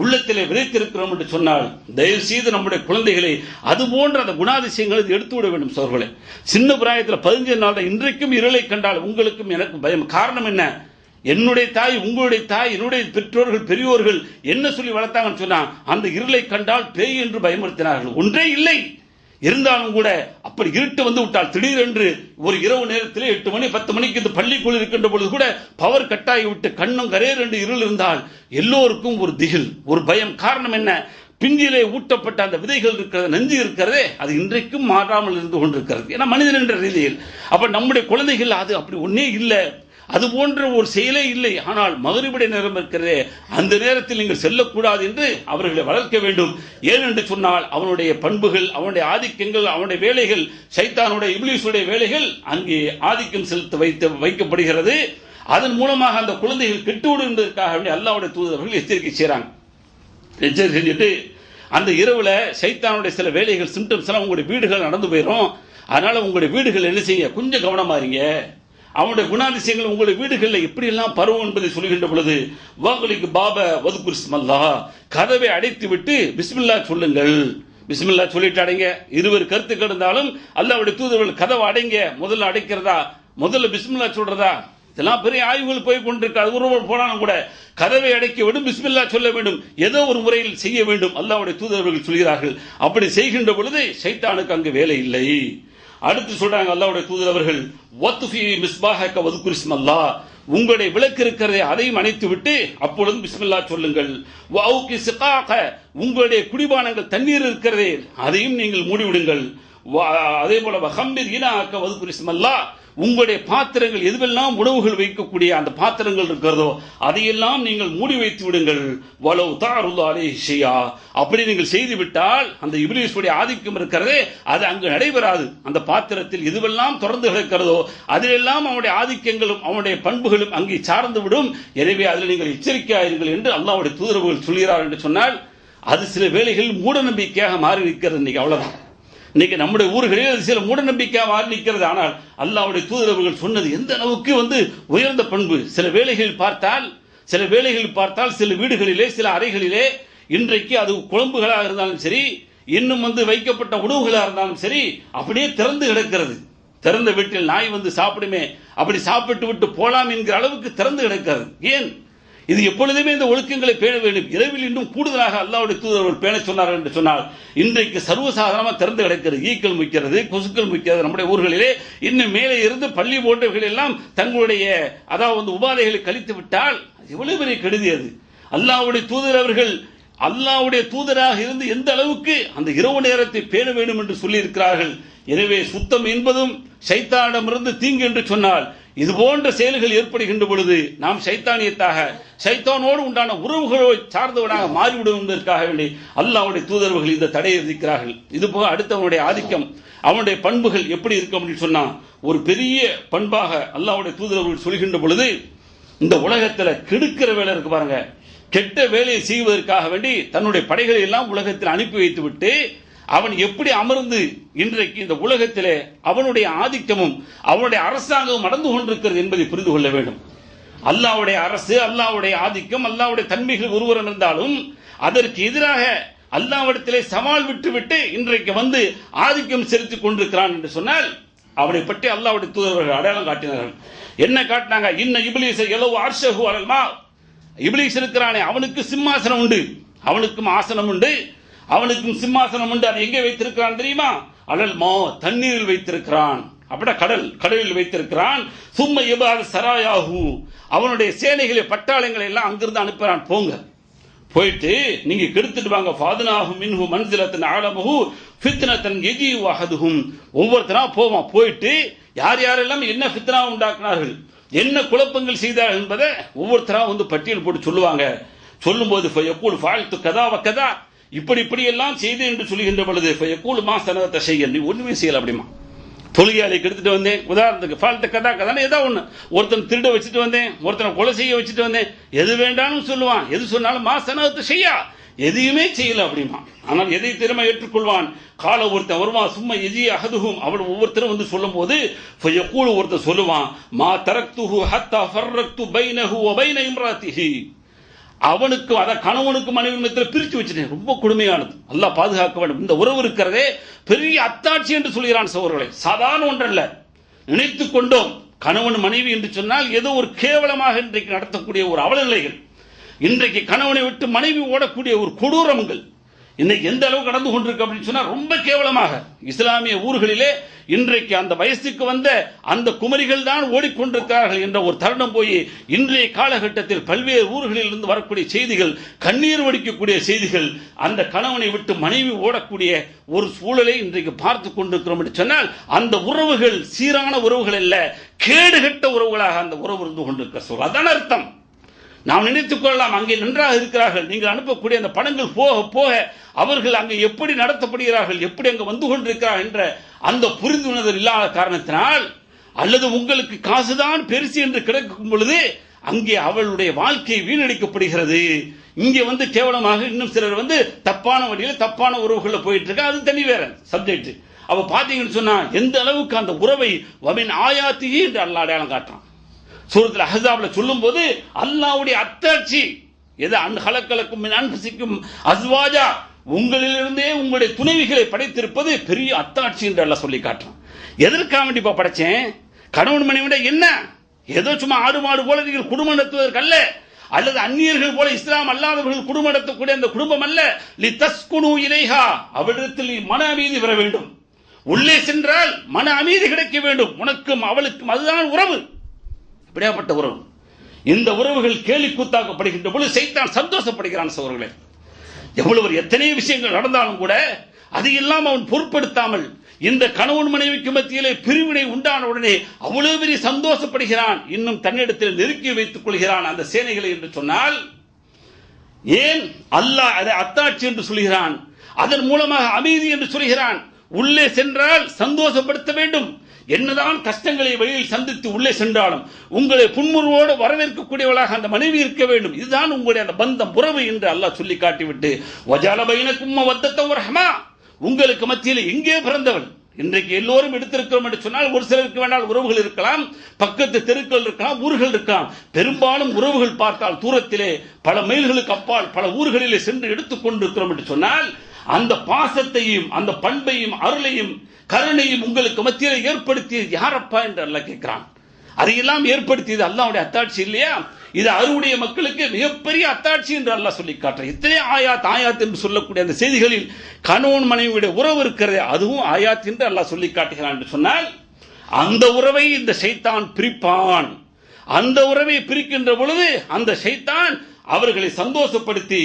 உள்ளத்திலே விதைத்திருக்கிறோம் என்று சொன்னால் தயவு செய்து நம்முடைய குழந்தைகளை அது போன்ற அந்த குணாதிசயங்களை எடுத்து விட வேண்டும். சோர்களே, சின்ன பிராயத்தில் 15 நாள் இன்றைக்கும் இருளை கண்டால் உங்களுக்கும் எனக்கும் பயம். காரணம் என்ன? என்னுடைய தாய், உங்களுடைய தாய், என்னுடைய பெற்றோர்கள், பெரியோர்கள் என்ன சொல்லி வளர்த்தாங்கன்னு சொன்னா, அந்த இருளை கண்டால் பேய் என்று பயமுறுத்தினார்கள். ஒன்றே இல்லை. இருந்தாலும் கூட அப்படி இருட்டு விட்டால் திடீரென்று ஒரு இரவு நேரத்தில் 8 மணி 10 மணிக்கு இந்த பள்ளிக்குள் இருக்கின்ற பொழுது கூட பவர் கட்டாகி விட்டு கண்ணும் கரேர் என்று இருள் இருந்தால் எல்லோருக்கும் ஒரு திகில், ஒரு பயம். காரணம் என்ன? பிஞ்சிலே ஊட்டப்பட்ட அந்த விதைகள் இருக்கிறது, நஞ்சு இருக்கிறதே, அது இன்றைக்கும் மாறாமல் இருந்து கொண்டிருக்கிறது. ஏன்னா மனிதன் என்ற ரீதியில் அப்ப நம்முடைய குழந்தைகள் அது அப்படி ஒன்னே இல்லை, அது போன்ற ஒரு செயலே இல்லை. ஆனால் மகரிபுடைய நேரம் இருக்கிறதே, அந்த நேரத்தில் நீங்கள் செல்லக்கூடாது என்று அவர்களை வளர்க்க வேண்டும். ஏனென்று சொன்னால் அவனுடைய பண்புகள், அவனுடைய ஆதிக்கங்கள், அவனுடைய வேலைகள், ஷைத்தானுடைய இப்லீஸுடைய வேலைகள் அங்கே ஆதிக்கம் செலுத்த வைக்கப்படுகிறது. அதன் மூலமாக அந்த குழந்தைகள் கெட்டுவிடுவதற்காக அல்லாஹ்வுடைய தூதர்கள் எச்சரிக்கை செய்றாங்க. எச்சரிக்கை செஞ்சுட்டு அந்த இரவுல ஷைத்தானுடைய சில வேலைகள், சிம்டம்ஸ் எல்லாம் உங்களுடைய வீடுகள் நடந்து போயிடும். அதனால உங்களுடைய வீடுகள் என்ன செய்ய, கொஞ்சம் கவனமா இருங்க. அவனுடைய குணாதிசயங்கள் உங்களுடைய வீடுகளில் எப்படி எல்லாம் பருவம் என்பதை சொல்கின்ற பொழுது வாங்களுக்கு பாப வதுகுரிஸ்மல்லா, கதவை அடைத்து விட்டு பிஸ்மில்லா சொல்லுங்கள். பிஸ்மில்லா சொல்லிட்டு அடைங்க. இருவர் கருத்து கிடந்தாலும் அல்லாஹ்வுடைய தூதர்கள் கதவை அடைங்க. முதல்ல அடைக்கிறதா, முதல்ல பிஸ்மில்லா சொல்றதா, இதெல்லாம் பெரிய ஆய்வுகள் போய் கொண்டிருக்கு. அது ஒருவர் போனாலும் கூட கதவை அடைக்க வேண்டும், பிஸ்மில்லா சொல்ல வேண்டும், ஏதோ ஒரு முறையில் செய்ய வேண்டும். அல்லாஹ்வுடைய தூதர்கள் சொல்கிறார்கள். அப்படி செய்கின்ற பொழுது ஷைத்தானுக்கு அங்கு வேலை இல்லை. அடுத்து சொல்றாங்க அல்லாஹ்வுடைய தூதரவர்கள், வத்ஃபி மிஸ்பாஹக வதுகுரிஸ்மல்லா, உங்களுடைய விளக்கு இருக்கிறதை அதையும் அணைத்து விட்டு அப்பொழுது பிஸ்மில்லா சொல்லுங்கள். வஅவுகி சிகாக, உங்களுடைய குடிபானங்கள் தண்ணீர் இருக்கிறதே அதையும் நீங்கள் மூடிவிடுங்கள். அதே போல வஹம்பிர் இனாக வதுகுரிஸ்மல்லா, உங்களுடைய பாத்திரங்கள் எதுவெல்லாம் உணவுகள் வைக்கக்கூடிய அந்த பாத்திரங்கள் இருக்கிறதோ அதையெல்லாம் நீங்கள் மூடி வைத்து விடுங்கள். வலவ் தஅருது அலைஹி ஷைஆ, அப்படி நீங்கள் செய்து விட்டால் அந்த இப்லீஸுடைய ஆதிக்கம் இருக்கிறதே அது அங்கு நடைபெறாது. அந்த பாத்திரத்தில் எதுவெல்லாம் தொடர்ந்து கிடக்கிறதோ அதிலெல்லாம் அவனுடைய ஆதிக்கங்களும் அவனுடைய பண்புகளும் அங்கே சார்ந்து விடும். எனவே அதில் நீங்கள் எச்சரிக்கையாயிருங்கள் என்று அல்லாஹ்வுடைய தூதர்கள் சொல்கிறார் என்று சொன்னால் அது சில வேளைகளில் மூட நம்பிக்கையாக மாறி இருக்கிறது. இன்னைக்கு அவ்வளவுதான். இன்னைக்கு நம்முடைய ஊர்களில் சில மூட நம்பிக்கையாக மாறி நிற்கிறது. ஆனால் அல்லாஹ்வுடைய தூதர்கள் சொன்னது எந்த அளவுக்கு உயர்ந்த பண்பு. சில வேளைகளில் பார்த்தால் சில வீடுகளிலே, சில அறைகளிலே இன்றைக்கு அது குழம்புகளாக இருந்தாலும் சரி, இன்னும் வைக்கப்பட்ட உணவுகளாக இருந்தாலும் சரி, அப்படியே திறந்து கிடக்கிறது. திறந்த வீட்டில் நாய் சாப்பிடுமே, அப்படி சாப்பிட்டு விட்டு போலாம் என்கிற அளவுக்கு திறந்து கிடக்கிறது. ஏன்? இது எப்பொழுதுமே இந்த ஒழுக்கங்களை பேண வேண்டும். இரவில் இன்னும் கூடுதலாக அல்லாஹ்வுடைய தூதர்கள் பேண சொன்னார்கள் என்று சொன்னால் இன்றைக்கு சர்வசாதாரணமாக திறந்து கிடக்கிறது. ஈக்கள் முக்கிறது, கொசுக்கள் முக்கிறது. நம்முடைய ஊர்களிலே இன்னும் மேலே இருந்து பள்ளி போன்றவர்கள் எல்லாம் தங்களுடைய உபாதைகளை கழித்து விட்டால் எவ்வளவு பெரிய கெடுதி அது. அல்லாஹ்வுடைய தூதர் அவர்கள் அல்லாஹ்வுடைய தூதராக இருந்து எந்த அளவுக்கு அந்த இரவு நேரத்தை பேண வேண்டும் என்று சொல்லி இருக்கிறார்கள். எனவே சுத்தம் என்பதும் ஷைத்தானிடமிருந்து தீங்கு என்று சொன்னால் இது போன்ற செயல்கள் ஏற்படுகின்ற பொழுது நாம் ஷைத்தானியத்தாக, ஷைத்தானோடு உண்டான உறவுகளை சார்ந்தவனாக மாறிவிடும் என்பதற்காக வேண்டி அல்லாஹ்வுடைய தூதர்கள் இந்த தடையை விதிக்கிறார்கள். இது போக அடுத்தவனுடைய ஆதிக்கம், அவனுடைய பண்புகள் எப்படி இருக்கும் அப்படின்னு சொன்னா ஒரு பெரிய பண்பாக அல்லாஹ்வுடைய தூதர்கள் சொல்கின்ற பொழுது இந்த உலகத்தில் கெடுக்கிற வேலை இருக்கு பாருங்க, கெட்ட வேலையை செய்வதற்காக வேண்டி தன்னுடைய படைகளை எல்லாம் உலகத்தில் அனுப்பி வைத்து விட்டு அவன் எப்படி அமர்ந்து இன்றைக்கு இந்த உலகத்திலே அவனுடைய ஆதிக்கமும் அவனுடைய அரசாங்கமும் நடந்து கொண்டிருக்கிறது என்பதை புரிந்து கொள்ள வேண்டும். அல்லாஹ்வுடைய அரசு, அல்லாஹ்வுடைய ஆதிக்கம், அல்லாஹ்வுடைய தன்மைகள் ஒருவரும் இருந்தாலும் அதற்கு எதிராக அல்லாஹ்விடத்திலே சவால் விட்டுவிட்டு இன்றைக்கு வந்து ஆதிக்கம் செலுத்திக் கொண்டிருக்கிறான் என்று சொன்னால் அவனை பற்றி அல்லாஹ்வுடைய தூதர்கள் அடையாளம் காட்டினார்கள். என்ன காட்டினாங்க? இன்ன இப்லீஸ யலவு அர்ஷஹு அலல் மா. இப்லீஸ் இருக்கிறானே அவனுக்கு சிம்மாசனம் உண்டு, அவனுக்கும் ஆசனம் உண்டு, அவனுக்கும் சிம்மாசனம் உண்டு. அதை எங்கே வைத்திருக்கிறான் தெரியுமா? அலல் மா, தண்ணீரில் வைத்திருக்கிறான். அப்படியே கடலில் வைத்திருக்கிறான். சும்ம இபாத சராயாஹு, அவனுடைய சேனைகளை பட்டாளங்களை எல்லாம் அங்கிருந்து அனுப்புறான். போங்க, போயிட்டு நீங்க கெடுத்துட்டு வாங்க. ஃபாதுனாஹு மின்ஹு மன்சிலத்தன் ஆலமுஹு ஃபித்னத்தன் யஜி வஹதுஹும். ஒவ்வொருத்தரா போவான். போயிட்டு யார் யாரெல்லாம் என்ன ஃபித்னா உண்டாக்குனார்கள், என்ன குழப்பங்கள் செய்தார்கள் என்பதை ஒவ்வொருத்தரா வந்து பட்டியல் போட்டு சொல்லுவாங்க. சொல்லும்போது ஃபயக்கூல் ஃபால்து கதா வ கதா, இப்படி எல்லாம் செய்து என்று சொல்லுகின்ற பொழுது ஃபயக்கூல் மா சனத ஷையன், நீ ஒண்ணுமே செய்யல அப்படிமா. தொழுகையாளை கெடுத்துட்டு வந்தேன், உதாரணத்துக்கு ஃபால்ட்டு கதா கதான்னு ஏதோ ஒன்று. ஒருத்தன் திருட வச்சுட்டு வந்தேன், ஒருத்தனை கொலை செய்ய வச்சுட்டு வந்தேன், எது வேண்டாலும் சொல்லுவான். எது சொன்னாலும் மா சனத்து செய்யா, எதையுமே செய்யல அப்படிமா. ஆனால் எதை திறமை ஏற்றுக்கொள்வான். கால ஒருத்தன் வருவான், சும்மா எஜி அஹதுஹும், அவன் ஒவ்வொருத்தரும் வந்து சொல்லும் போது ஒருத்தன் சொல்லுவான், மா தரக்துஹு ஹத்தா ஃபர்ரக்து பைனஹு வ பைன இம்ராத்திஹி, அவனுக்கு அத கணவனுக்கு மனைவி மத்தியில் பிரித்து வச்சுட்டேன். ரொம்ப கொடுமையானது, அல்லாஹ் பாதுகாக்க வேண்டும். இந்த உறவு இருக்கிறதே பெரிய அத்தாட்சி என்று சொல்கிறான் சகோதரர்களே. சாதாரண ஒன்றல்ல. நினைத்துக் கொண்டோம் கணவன் மனைவி என்று சொன்னால் ஏதோ ஒரு கேவலமாக இன்றைக்கு நடத்தக்கூடிய ஒரு அவலநிலைகள், இன்றைக்கு கணவனை விட்டு மனைவி ஓடக்கூடிய ஒரு கொடூரங்கள் இன்னைக்கு எந்த அளவு கடந்து கொண்டிருக்கு அப்படின்னு சொன்னா ரொம்ப கேவலமாக. இஸ்லாமிய ஊர்களிலே இன்றைக்கு அந்த வயசுக்கு வந்த அந்த குமரிகள் தான் ஓடிக்கொண்டிருக்கிறார்கள் என்ற ஒரு தருணம் போய் இன்றைய காலகட்டத்தில் பல்வேறு ஊர்களில் இருந்து வரக்கூடிய செய்திகள், கண்ணீர் வடிக்கக்கூடிய செய்திகள், அந்த கணவனை விட்டு மனைவி ஓடக்கூடிய ஒரு சூழலை இன்றைக்கு பார்த்து கொண்டிருக்கிறோம் என்று சொன்னால் அந்த உறவுகள் சீரான உறவுகள் அல்ல, கேடுகட்ட உறவுகளாக அந்த உறவு இருந்து கொண்டிருக்கிற சூழல். அதான் அர்த்தம். நாம் நினைத்துக் கொள்ளலாம் அங்கே நன்றாக இருக்கிறார்கள், நீங்கள் அனுப்பக்கூடிய அந்த பணங்கள் போக போக அவர்கள் அங்கே எப்படி நடத்தப்படுகிறார்கள், எப்படி அங்கே வந்து கொண்டிருக்கிறார்கள் என்ற அந்த புரிந்துணர்வு இல்லாத காரணத்தினால், அல்லது உங்களுக்கு காசுதான் பெருசு என்று கிடைக்கும் பொழுது அங்கே அவளுடைய வாழ்க்கை வீணடிக்கப்படுகிறது. இங்கே வந்து கேவலமாக இன்னும் சிலர் வந்து தப்பான வழியில் தப்பான உறவுகளில் போயிட்டு இருக்க, அது தனி வேற சப்ஜெக்ட். அவ பாத்தீங்கன்னு சொன்னா எந்த அளவுக்கு அந்த உறவை வமின் ஆயாத்திஹி என்று அல்லாஹ் அடையாளம் காட்டுறான். சூரத்துல் அஹ்ஸாப்ல சொல்லும்போது அல்லாஹ்வுடைய அத்தாட்சி எது, அன்ஹலக்கலக்கும் மின் அன்ஃபுசிக்கும் அஸ்வாஜா, உங்களிலிருந்தே உங்களுடைய துணைவிகளை படைத்திருப்பது பெரிய அத்தாட்சி என்று அல்லாஹ் சொல்லி காட்டுறான். எதற்காக வேண்டி படைச்சேன்? கணவன் மனைவிட என்ன ஏதோ சும்மா ஆடு மாடு போல நீங்கள் குடும்பம் நடத்துவதற்கு அல்ல, அல்லது அந்நியர்கள் போல இஸ்லாம் அல்லாதவர்கள் குடும்பம் நடத்தக்கூடிய அந்த குடும்பம் அல்ல. லிதஸ்குனு இலைஹா, அவளிடத்தில் மன அமைதி பெற வேண்டும். உள்ளே சென்றால் மன அமைதி கிடைக்க வேண்டும் உனக்கும் அவளுக்கும், அதுதான் உறவு. இப்படியாப்பட்ட உறவு. இந்த உறவுகள் கேலி கூத்தாக்கப்படுகின்ற பொழுது சைத்தான் சந்தோஷப்படுகிறான் சகோதரர்களே. எவ்வளவு எத்தனை விஷயங்கள் நடந்தாலும் கூட அதையெல்லாம் அவன் பொருட்படுத்தாமல் இந்த கணவன் மனைவிக்கு மத்தியிலே பிரிவினை உண்டான உடனே அவ்வளவு பெரிய சந்தோஷப்படுகிறான். இன்னும் தன்னிடத்தில் நெருக்கி வைத்துக் கொள்கிறான் அந்த சேனைகளை என்று சொன்னால், ஏன் அல்லாஹ் அதை அத்தாட்சி என்று சொல்கிறான், அதன் மூலமாக அமைதி என்று சொல்கிறான். உள்ளே சென்றால் சந்தோஷப்படுத்த வேண்டும். என்னதான் கஷ்டங்களை வெளியில் சந்தித்து உள்ளே சென்றாலும் உங்களை புன்முறுவோடு வரவேற்கக்கூடியவளாக அந்த மனைவி இருக்க வேண்டும். இதுதான் உங்களுடைய அந்த பந்தம், உறவு என்று அல்லாஹ் சொல்லி காட்டிவிட்டு வஜால பைனக்கும் மவத்தத்த வர்ஹமா, உங்களுக்கு மத்தியில் எங்கே பிறந்தவள். இன்றைக்கு எல்லோரும் எடுத்திருக்கிறோம் என்று சொன்னால் ஒரு சிலருக்கு வேண்டால் உறவுகள் இருக்கலாம், பக்கத்து தெருக்கள் இருக்கலாம், ஊர்கள் இருக்கலாம். பெரும்பாலும் உறவுகள் பார்த்தால் தூரத்திலே பல மைல்களுக்கு அப்பால் பல ஊர்களிலே சென்று எடுத்துக்கொண்டிருக்கிறோம் என்று சொன்னால் அந்த பாசத்தையும் அந்த பண்பையும் அருளையும் கருணையும் உங்களுக்கு மத்தியில் ஏற்படுத்தியது யாரப்பா என்று அல்லாஹ் கேட்கிறான். அதையெல்லாம் ஏற்படுத்தியது அல்லாஹ்வுடைய அத்தாட்சி இல்லையா? இது அருடைய மக்களுக்கு மிகப்பெரிய அத்தாட்சி என்று அல்லாஹ் சொல்லி காட்டுற. இத்தனை ஆயாத் என்று சொல்லக்கூடிய அந்த செய்திகளில் கணவன் மனைவியுடைய உறவு இருக்கிறது, அதுவும் ஆயாத் என்று அல்லாஹ் சொல்லி காட்டுகிறான் என்று சொன்னால் அந்த உறவை இந்த ஷைத்தான் பிரிப்பான். அந்த உறவை பிரிக்கின்ற பொழுது அந்த ஷைத்தான் அவர்களை சந்தோஷப்படுத்தி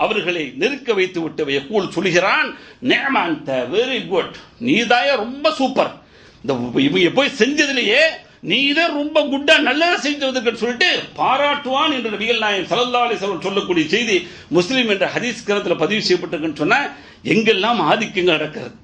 அவர்களை நெருக்க வைத்து விட்டு யகூல் சொல்கிறான், நிஅமன்த, வெரி குட், நீதாய ரொம்ப சூப்பர், இந்த இவங்க போய் செஞ்சதிலேயே நீதான் ரொம்ப குட்டா நல்லதா செஞ்சதுன்னு சொல்லிட்டு பாராட்டுவான் என்று நபிகள் நாயகம் ஸல்லல்லாஹு அலைஹி வஸல்லம் சொல்லக்கூடிய செய்தி முஸ்லிம் என்ற ஹதீஸ் கிரந்தத்தில் பதிவு செய்யப்பட்டிருக்குன்னு சொன்னா, எங்கெல்லாம் ஆதிக்கங்கள் நடக்கிறது,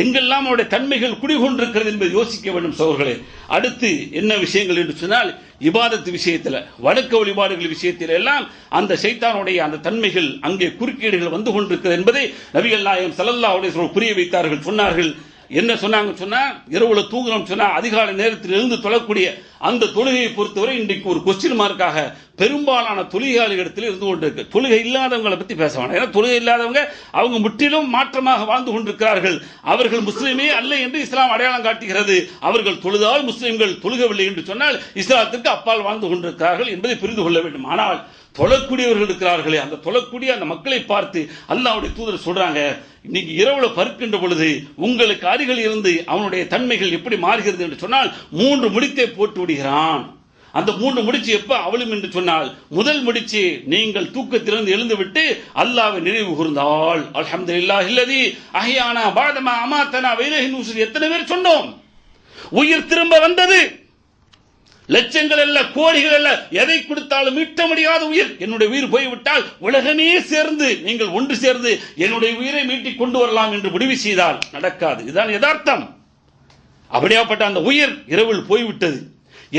எங்கெல்லாம் அவருடைய தன்மைகள் குடிகொண்டிருக்கிறது என்பதை யோசிக்க வேண்டும் சகோதரர்களே. அடுத்து என்ன விஷயங்கள் என்று சொன்னால், இபாதத்து விஷயத்தில், வணக்க வழிபாடுகள் விஷயத்தில் எல்லாம் அந்த ஷைத்தானுடைய அந்த தன்மைகள் அங்கே குறுக்கீடுகள் வந்து கொண்டிருக்கிறது என்பதை நபிகள் நாயகம் ஸல்லல்லாஹு அலைஹி வஸல்லம் புரிய வைத்தார்கள், சொன்னார்கள். என்ன சொன்னாங்க சொன்னா, இரவுல தூங்கணும் சொன்னா அதிகாலை நேரத்தில் இருந்து தொழக்கூடிய அந்த தொழுகையை பொறுத்தவரை இன்றைக்கு ஒரு கொஸ்டின் மார்க்காக பெரும்பாலான தொழுகையாளிகளிடத்தில் இருந்து கொண்டிருக்கு. தொழுகை இல்லாதவங்களை பத்தி பேச வேண்டாம். ஏன்னா தொழுகை இல்லாதவங்க அவங்க முற்றிலும் மாற்றமாக வாழ்ந்து கொண்டிருக்கிறார்கள். அவர்கள் முஸ்லிமே அல்ல என்று இஸ்லாம் அடையாளம் காட்டுகிறது. அவர்கள் தொழுதால் முஸ்லிம்கள், தொழுகவில்லை என்று சொன்னால் இஸ்லாத்திற்கு அப்பால் வாழ்ந்து கொண்டிருக்கிறார்கள் என்பதை புரிந்து கொள்ள வேண்டும். ஆனால் தொழக்கூடியவர்கள் இருக்கிறார்களே, அந்த தொழக்கூடிய அந்த மக்களை பார்த்து அல்லாஹ்வுடைய தூதர் சொல்றாங்க, இன்னைக்கு இரவுல பருக்கின்ற பொழுது உங்களுக்கு அருகில் இருந்து அவனுடைய தன்மைகள் எப்படி மாறுகிறது என்று சொன்னால் 3 முடித்தை போட்டு விடுகிறான். அந்த 3 முடிச்சு எப்ப அவளும் என்று சொன்னால், முதல் முடிச்சு நீங்கள் தூக்கத்திலிருந்து எழுந்து விட்டு அல்லாஹ்வை நினைவு கூர்ந்தால், அல்ஹம்துலில்லாஹி அல்லதி அஹ்யானா பஅதமா அமாதனா வ இலைஹி நுஷூர். எத்தனை பேர் சொன்னோம்? உயிர் திரும்ப வந்தது. லட்சங்கள் அல்ல, கோடிகள் அல்ல, எதை கொடுத்தாலும் மீட்ட முடியாத உயிர். என்னுடைய உயிர் போய்விட்டால் உலகமே சேர்ந்து நீங்கள் ஒன்று சேர்ந்து என்னுடைய உயிரை மீட்டிக் கொண்டு வரலாம் என்று முடிவு செய்தால் நடக்காது. இதுதான் யதார்த்தம். அப்படியாப்பட்ட அந்த உயிர் இரவில் போய்விட்டது.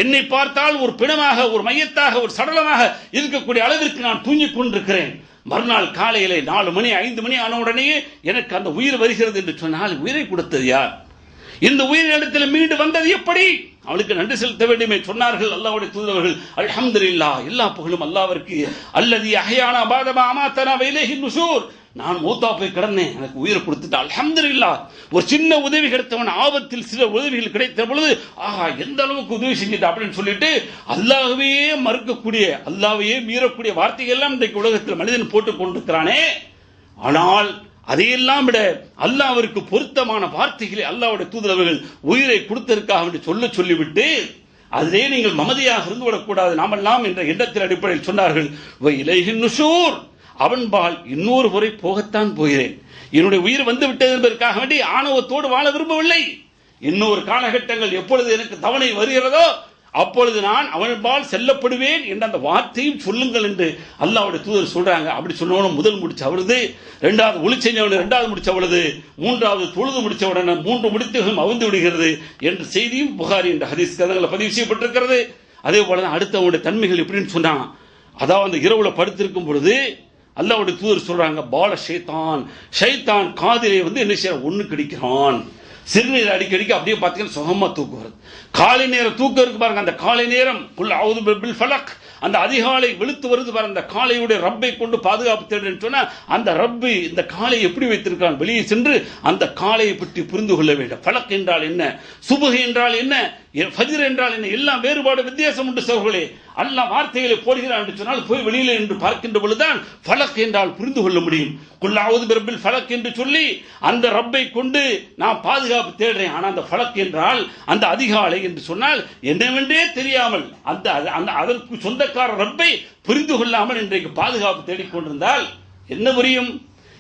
என்னை பார்த்தால் ஒரு பிணமாக, ஒரு மையத்தாக, ஒரு சடலமாக இருக்கக்கூடிய அளவிற்கு நான் தூங்கிக் கொண்டிருக்கிறேன். மறுநாள் காலையிலே 4 மணி 5 மணி ஆன உடனேயே எனக்கு அந்த உயிர் வருகிறது என்று சொன்னால் உயிரை கொடுத்தது யார்? இந்த உயிரிடத்தில் மீண்டு வந்தது எப்படி? அவளுக்கு நன்றி செலுத்த வேண்டுமே. சொன்னார்கள் அல்லாஹ்வுடைய தூதர்கள், அல்ஹம்துலில்லாஹ், எல்லா புகழும் அல்லாஹ்விற்கு. அல்லதி அஹ்யானா பஅதமா அமாதனா வ இலைஹி நுஷூர். நான் மூத்தா போய் கிடந்தேன், எனக்கு உயிரை கொடுத்துட்டு அல்ஹம்துலில்லாஹ். ஒரு சின்ன உதவி கிடைத்தவன் ஆபத்தில் சில உதவிகள் கிடைத்த பொழுது ஆஹா எந்த அளவுக்கு உதவி செஞ்சிட்டு அப்படின்னு சொல்லிட்டு அல்லாஹ்வே மறுக்கக்கூடிய, அல்லாஹ்வையே மீறக்கூடிய வார்த்தைகள் எல்லாம் இன்றைக்கு உலகத்தில் மனிதன் போட்டுக் கொண்டிருக்கிறானே. ஆனால் அதையெல்லாம் விட அல்லாஹ்விற்கு பொருத்தமான வார்த்தைகளை அல்லாஹ்வுடைய தூதர்கள் உயிரை கொடுத்ததற்காக என்று சொல்லிவிட்டு அதிலே நீங்கள் மமதியாக இருந்து விடக்கூடாது நாமெல்லாம் என்ற எண்ணத்தின் அடிப்படையில் சொன்னார்கள், இலைஹி நுஷூர், அவன்பால் இன்னொரு முறை போகத்தான் போகிறேன். என்னுடைய உயிர் வந்து விட்டது என்பதற்காக வேண்டி ஆணவத்தோடு வாழ விரும்பவில்லை. இன்னொரு காலகட்டங்கள் எப்பொழுது எனக்கு தவணை வருகிறதோ அப்பொழுது நான் அவன்பால் செல்லப்படுவேன் என்ற அந்த வார்த்தையும் சொல்லுங்கள் என்று அல்லாஹ்வுடைய தூதர் சொல்றாங்க. அப்படி சொன்னவனும் முதல் முடிச்சு அவளது, 2வது ஒளி செஞ்சவனு 2வது முடிச்சு அவளது, 3வது தொழுது முடிச்ச உடனே 3 முடித்துகளும் அவிழ்ந்து விடுகிறது என்ற செய்தியும் புகாரி என்ற ஹதீஸ் கதங்களை பதிவு செய்யப்பட்டிருக்கிறது. அதே போலதான் அடுத்தவனுடைய தன்மைகள் எப்படின்னு சொன்னான். அதாவது இரவுல படுத்திருக்கும் பொழுது அல்லாஹ்வுடைய தூதர் சொல்றாங்க, பால ஷைத்தான் காதிலே என்ன செய்ய ஒண்ணு கிடைக்கிறான். சிறுநீர் அடிக்கடிக்கு அப்படியே பார்த்தீங்கன்னா சுகமா தூக்கம் வருது. காலை நேரம் தூக்கம் இருக்கு பாருங்க, அந்த காலை நேரம் அந்த அதிகாலை வெளுத்து வருது பாருங்க, அந்த காலையுடைய ரப்பை கொண்டு பாதுகாப்பு தேடுன்னு சொன்னா அந்த ரப்பு இந்த காலை எப்படி வைத்திருக்கான், வெளியே சென்று அந்த காலையை பற்றி புரிந்து கொள்ள வேண்டும். ஃபலக் என்றால் என்ன, சுபஹ் என்றால் என்ன, ஃபஜ்ர் என்றால் என்ன, எல்லாம் வேறுபாடு வித்தியாசம் உண்டு சகோதரர்களே. அல்லாஹ் வார்த்தைகளை போடுகிறான் என்று சொன்னால் போய் வெளியில என்று பார்க்கின்ற பொழுதுதான் ஃபலக் என்றால் புரிந்து கொள்ள முடியும். குல் அஊது பிரப்பில் ஃபலக் என்று சொல்லி அந்த ரப்பை கொண்டு நான் பாதுகாப்பு தேடுறேன். ஆனால் அந்த ஃபலக் என்றால் அந்த அதிகாலை என்று சொன்னால் என்னவென்றே தெரியாமல் அந்த அதற்கு சொந்தக்கார ரப்பை புரிந்து கொள்ளாமல் இன்றைக்கு பாதுகாப்பு தேடிக்கொண்டிருந்தால் என்ன புரியும்,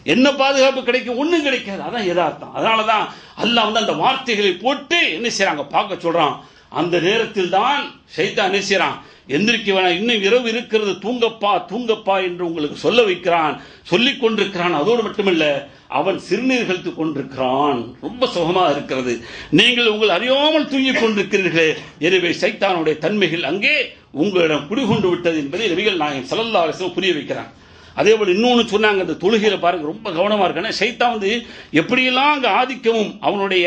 என்ன பாதுகாப்பு கிடைக்கும்? ஒண்ணும் கிடைக்காது. அதான் யதார்த்தம். அதனாலதான் அல்லாஹ் அந்த வார்த்தைகளை போட்டு என்ன செய்யறாங்க பார்க்க சொல்றான். அந்த நேரத்தில் தான் ஷைத்தான் என்ன செய்யறான், எந்திரிக்க வேணாம், இன்னும் இரவு இருக்கிறது, தூங்கப்பா என்று உங்களுக்கு சொல்ல வைக்கிறான், சொல்லிக் கொண்டிருக்கிறான். அதோடு மட்டுமல்ல அவன் சிறுநீர் கழித்துக் கொண்டிருக்கிறான். ரொம்ப சுகமாக இருக்கிறது, நீங்கள் உங்கள் அறியாமல் தூங்கிக் கொண்டிருக்கிறீர்களே. எனவே ஷைத்தானுடைய தன்மைகள் அங்கே உங்களிடம் குடிகொண்டு விட்டது என்பதை நபிகள் நாயகம் ஸல்லல்லாஹு அலைஹி வஸல்லம் புரிய வைக்கிறான். அதே போல இன்னொன்னு சொன்னாங்க, அந்த தொழுகையில பாருங்க ரொம்ப கவனமா இருக்கானே. ஷைத்தான் எப்படியெல்லாம் அங்க ஆதிக்கமும் அவனுடைய